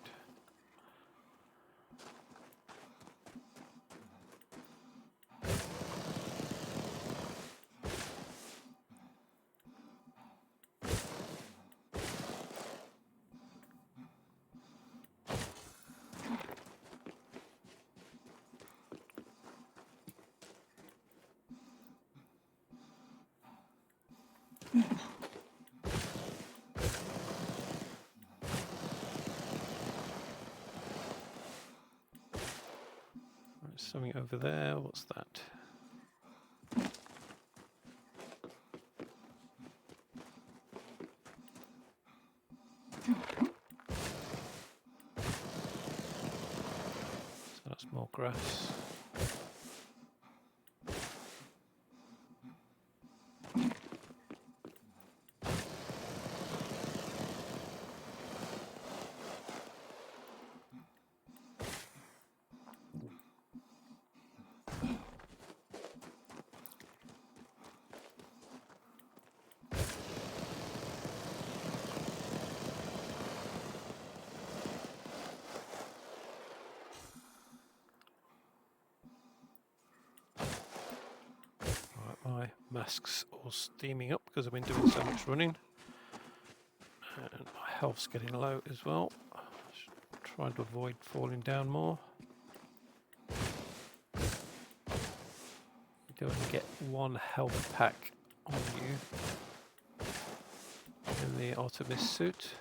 something over there. What's that? So that's more grass. My mask's all steaming up because I've been doing so much running, and my health's getting low as well. Trying to avoid falling down more. You do only get one health pack on you in the Artemis suit.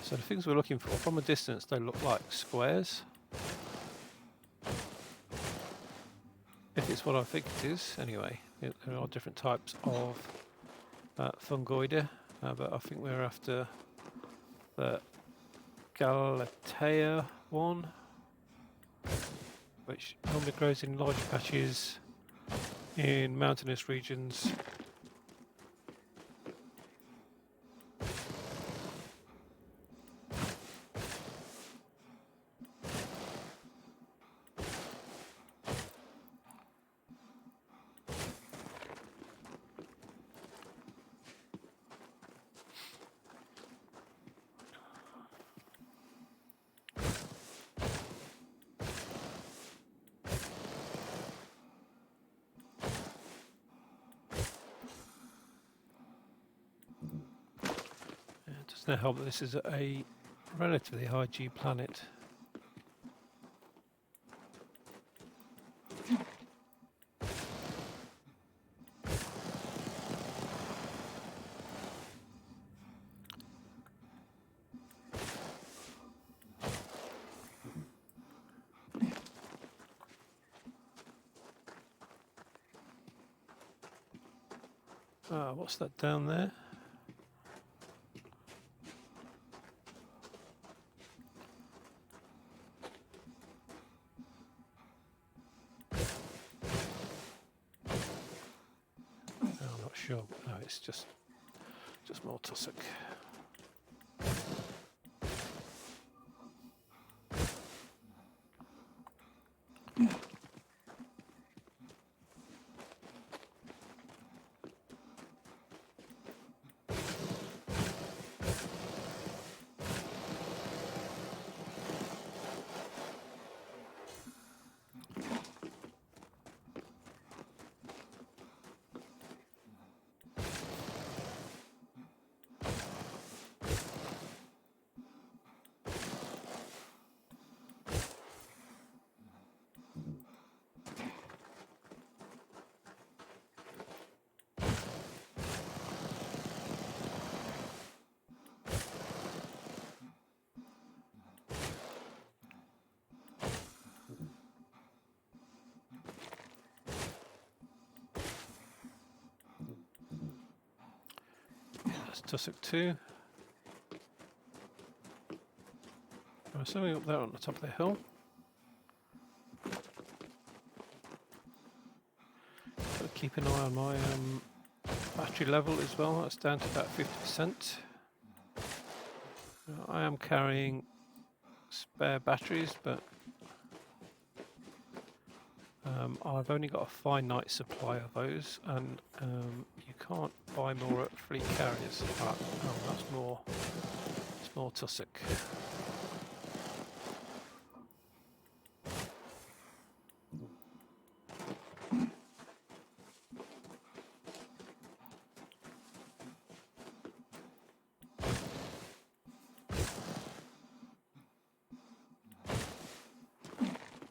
So the things we're looking for, from a distance they look like squares. If it's what I think it is, anyway. There are different types of fungoida, but I think we're after the Galatea one, which normally grows in large patches in mountainous regions. It doesn't help that this is a relatively high G planet. What's that down there? I'm not sure. No, it's just more tussock. That's tussock 2. There's something up there on the top of the hill. Gotta keep an eye on my battery level as well. That's down to about 50%. I am carrying spare batteries, but I've only got a finite supply of those, and you can't buy more at fleet carriers. Oh, that's more. It's more tussock.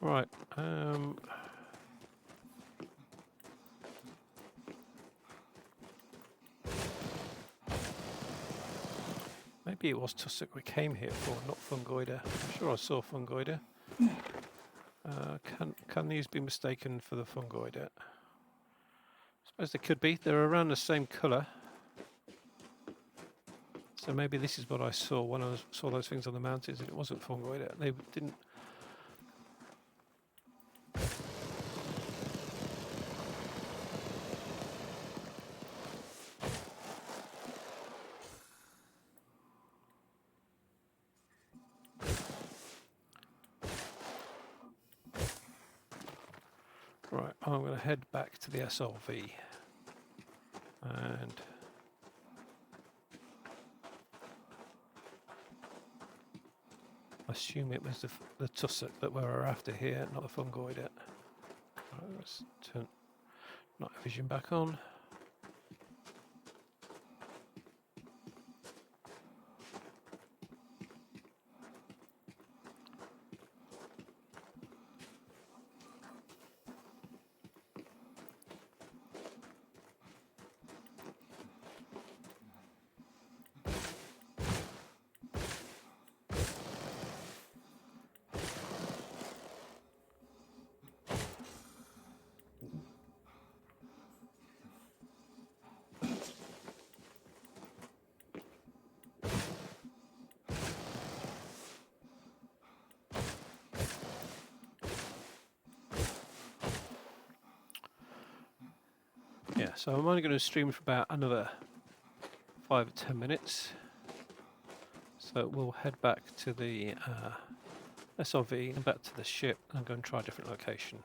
Right. Maybe it was tussock we came here for, not fungoida. I'm sure I saw fungoida. Can these be mistaken for the fungoida? I suppose they could be. They're around the same colour. So maybe this is what I saw when I saw those things on the mountains, and it wasn't fungoida. They didn't. Right, I'm going to head back to the SRV and assume it was the tussock that we were after here, not the fungoida. Right, let's turn night vision back on. Yeah, so I'm only going to stream for about another 5 or 10 minutes. So we'll head back to the SRV and back to the ship and go and try a different location.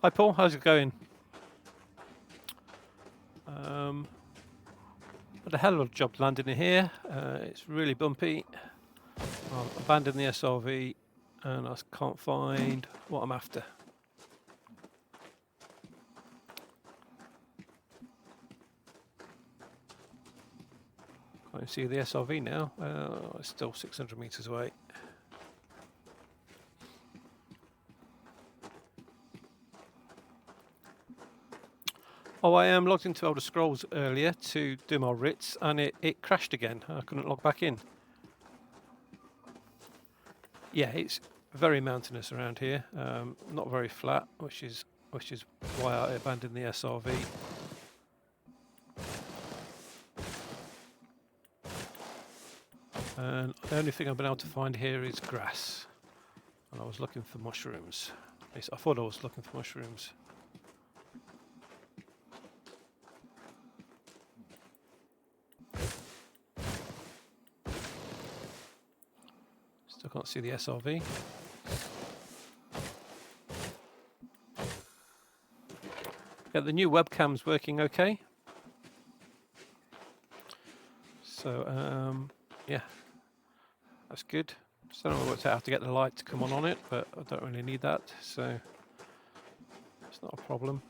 Hi Paul, how's it going? Had a hell of a job landing in here. It's really bumpy. I've abandoned the SRV and I can't find what I'm after. Can't even see the SRV now. It's still 600 meters away. Oh, I logged into Elder Scrolls earlier to do my writs and it crashed again. I couldn't log back in. Yeah, it's very mountainous around here. Not very flat, which is why I abandoned the SRV. And the only thing I've been able to find here is grass. And I was looking for mushrooms. At least I thought I was looking for mushrooms. Still can't see the SRV. Yeah, the new webcam's working okay. So, yeah, that's good. Still don't know how to get the light to come on it, but I don't really need that, so it's not a problem.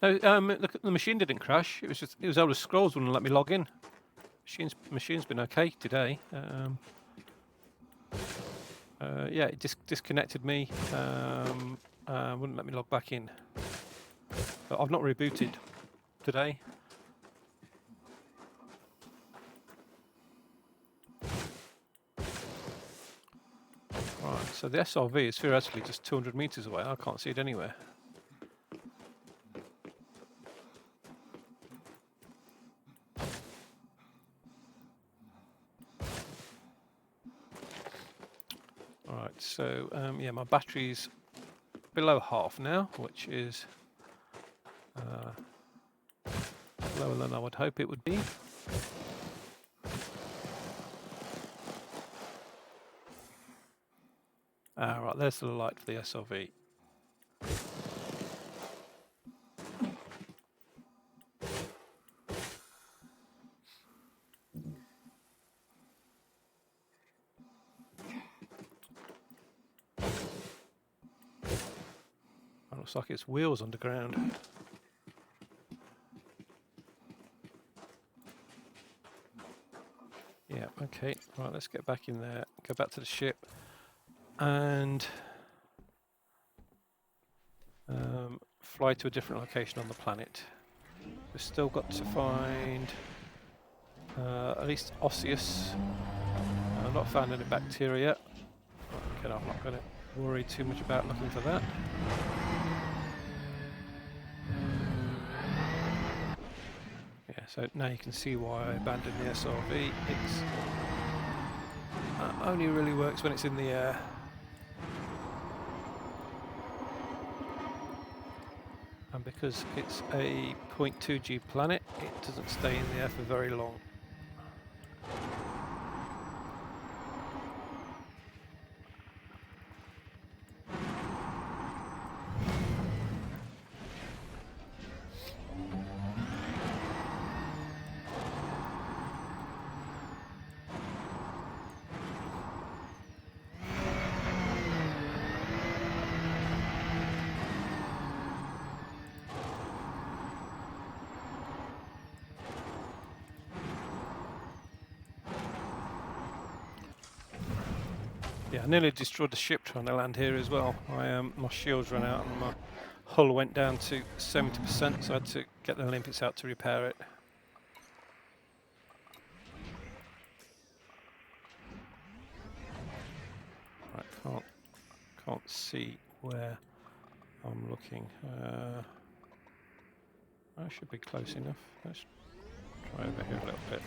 No, look, the machine didn't crash. It was Elder Scrolls wouldn't let me log in. Machine's been okay today. Yeah, it disconnected me. Wouldn't let me log back in. But I've not rebooted today. Right, so the SRV is theoretically just 200 meters away. I can't see it anywhere. Alright, so yeah, my battery's below half now, which is lower than I would hope it would be. Right, there's the light for the SRV. It looks like it's wheels underground. Yeah, okay. Right, let's get back in there. Go back to the ship. And fly to a different location on the planet. We've still got to find at least osseous. I've not found any bacteria yet. Okay, I'm not going to worry too much about looking for that. Yeah, so now you can see why I abandoned the SRV. It only really works when it's in the air. And because it's a 0.2G planet, it doesn't stay in the air for very long. Yeah, I nearly destroyed the ship trying to land here as well. My shields ran out and my hull went down to 70%, so I had to get the Olympics out to repair it. Right, can't see where I'm looking. I should be close enough. Let's try over here a little bit.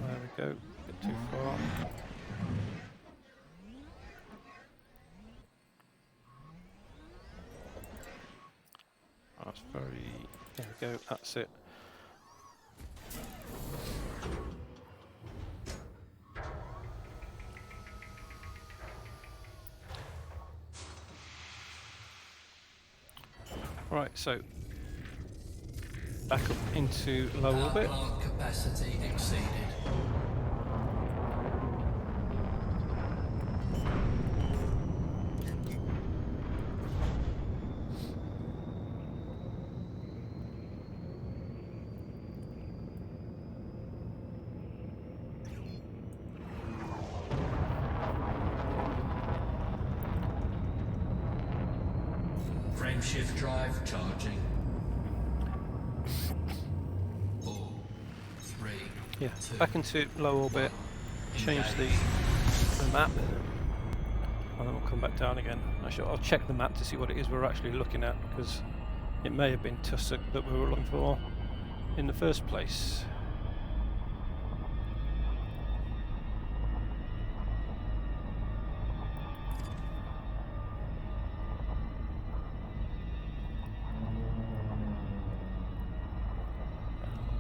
There we go, a bit too far. That's very, there we go, that's it. Right, so back up into low orbit. Plant capacity exceeded. Frameshift drive charging. 4, 3, Yeah, 2, back into low orbit, change the map, and then we'll come back down again. Actually, I'll check the map to see what it is we're actually looking at, because it may have been Tussock that we were looking for in the first place.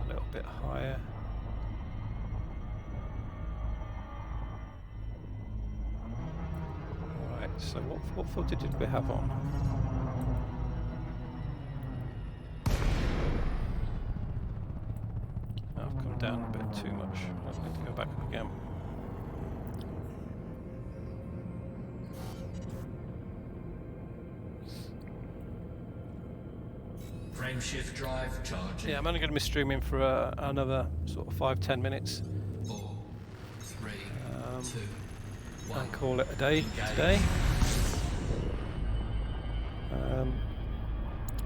A little bit higher. so what footage did we have on? I've come down a bit too much. I need to go back up again. Frame shift drive charging. Yeah, I'm only going to be streaming for another sort of 5-10 minutes. 4, 3, 2, 1. And call it a day Engage. today.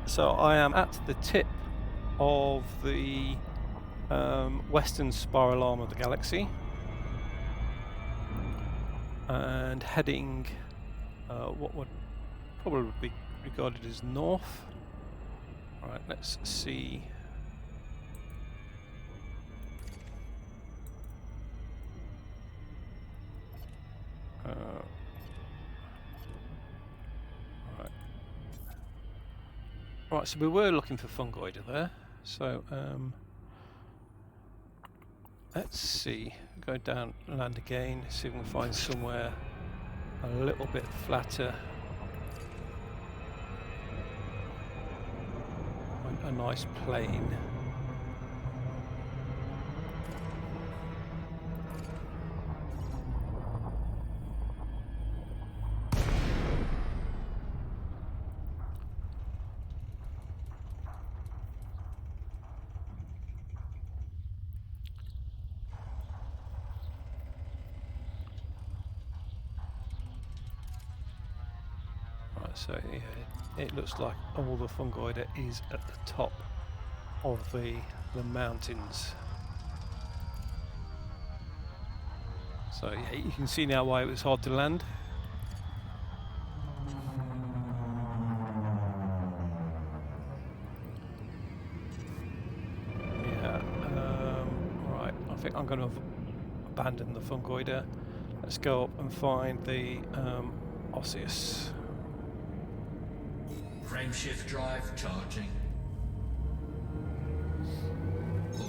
So I am at the tip of the western spiral arm of the galaxy and heading what would probably be regarded as north. Alright, let's see. Right, so we were looking for fungoida there. So let's see. Go down, land again, see if we can find somewhere a little bit flatter. A nice plain. Right, so yeah, it looks like all the fungoida is at the top of the mountains. So yeah, you can see now why it was hard to land. Yeah, right, I think I'm going to abandon the fungoida. Let's go up and find the osseous. Frame shift drive charging. 4,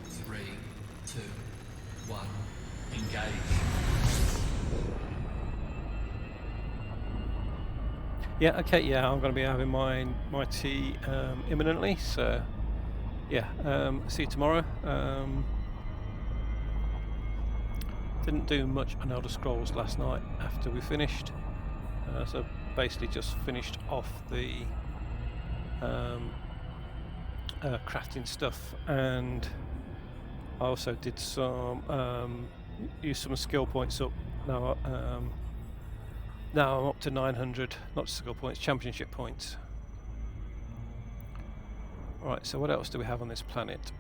3, 2, 1. Engage. Yeah, okay, yeah, I'm going to be having my tea imminently, so yeah, see you tomorrow. Didn't do much on Elder Scrolls last night after we finished, so basically just finished off the crafting stuff, and I also did some use some skill points up. Now now I'm up to 900, not skill points, championship points. Right, so what else do we have on this planet?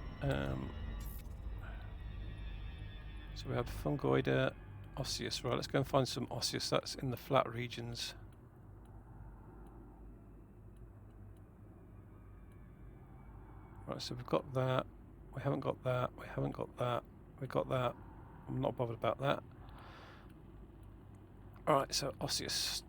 So we have fungoida, osseous. Right, let's go and find some osseous. That's in the flat regions. Right, so we've got that. We haven't got that. We haven't got that. We got that. I'm not bothered about that. Alright, so osseous.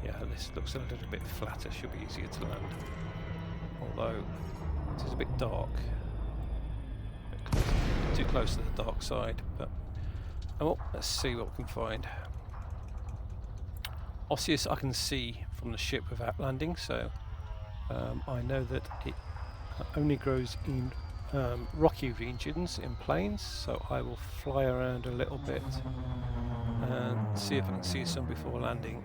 Yeah, this looks a little bit flatter, should be easier to land. Although it is a bit dark. A bit too close to the dark side, but oh, let's see what we can find. Osseous I can see from the ship without landing, so I know that it only grows in rocky regions, in plains, so I will fly around a little bit and see if I can see some before landing.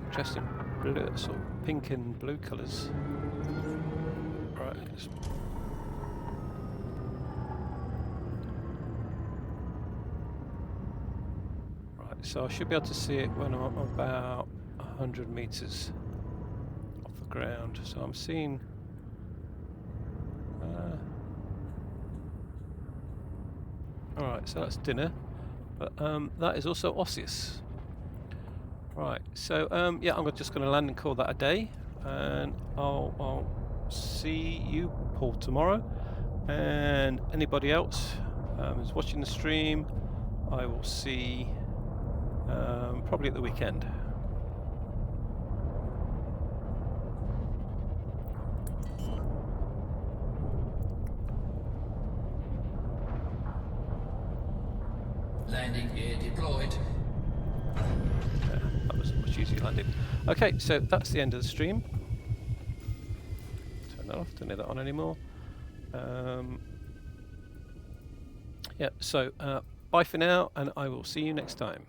Interesting blue, sort of pink and blue colours. Right, so I should be able to see it when I'm about 100 metres off the ground. So I'm seeing alright, so that's dinner, but that is also osseous. Right, so yeah, I'm just going to land and call that a day, and I'll see you, Paul, tomorrow, and anybody else who's watching the stream, I will see probably at the weekend. Landing gear deployed. That was a much easier landing. Okay, so that's the end of the stream. Turn that off, don't need that on anymore. Yeah, so bye for now, and I will see you next time.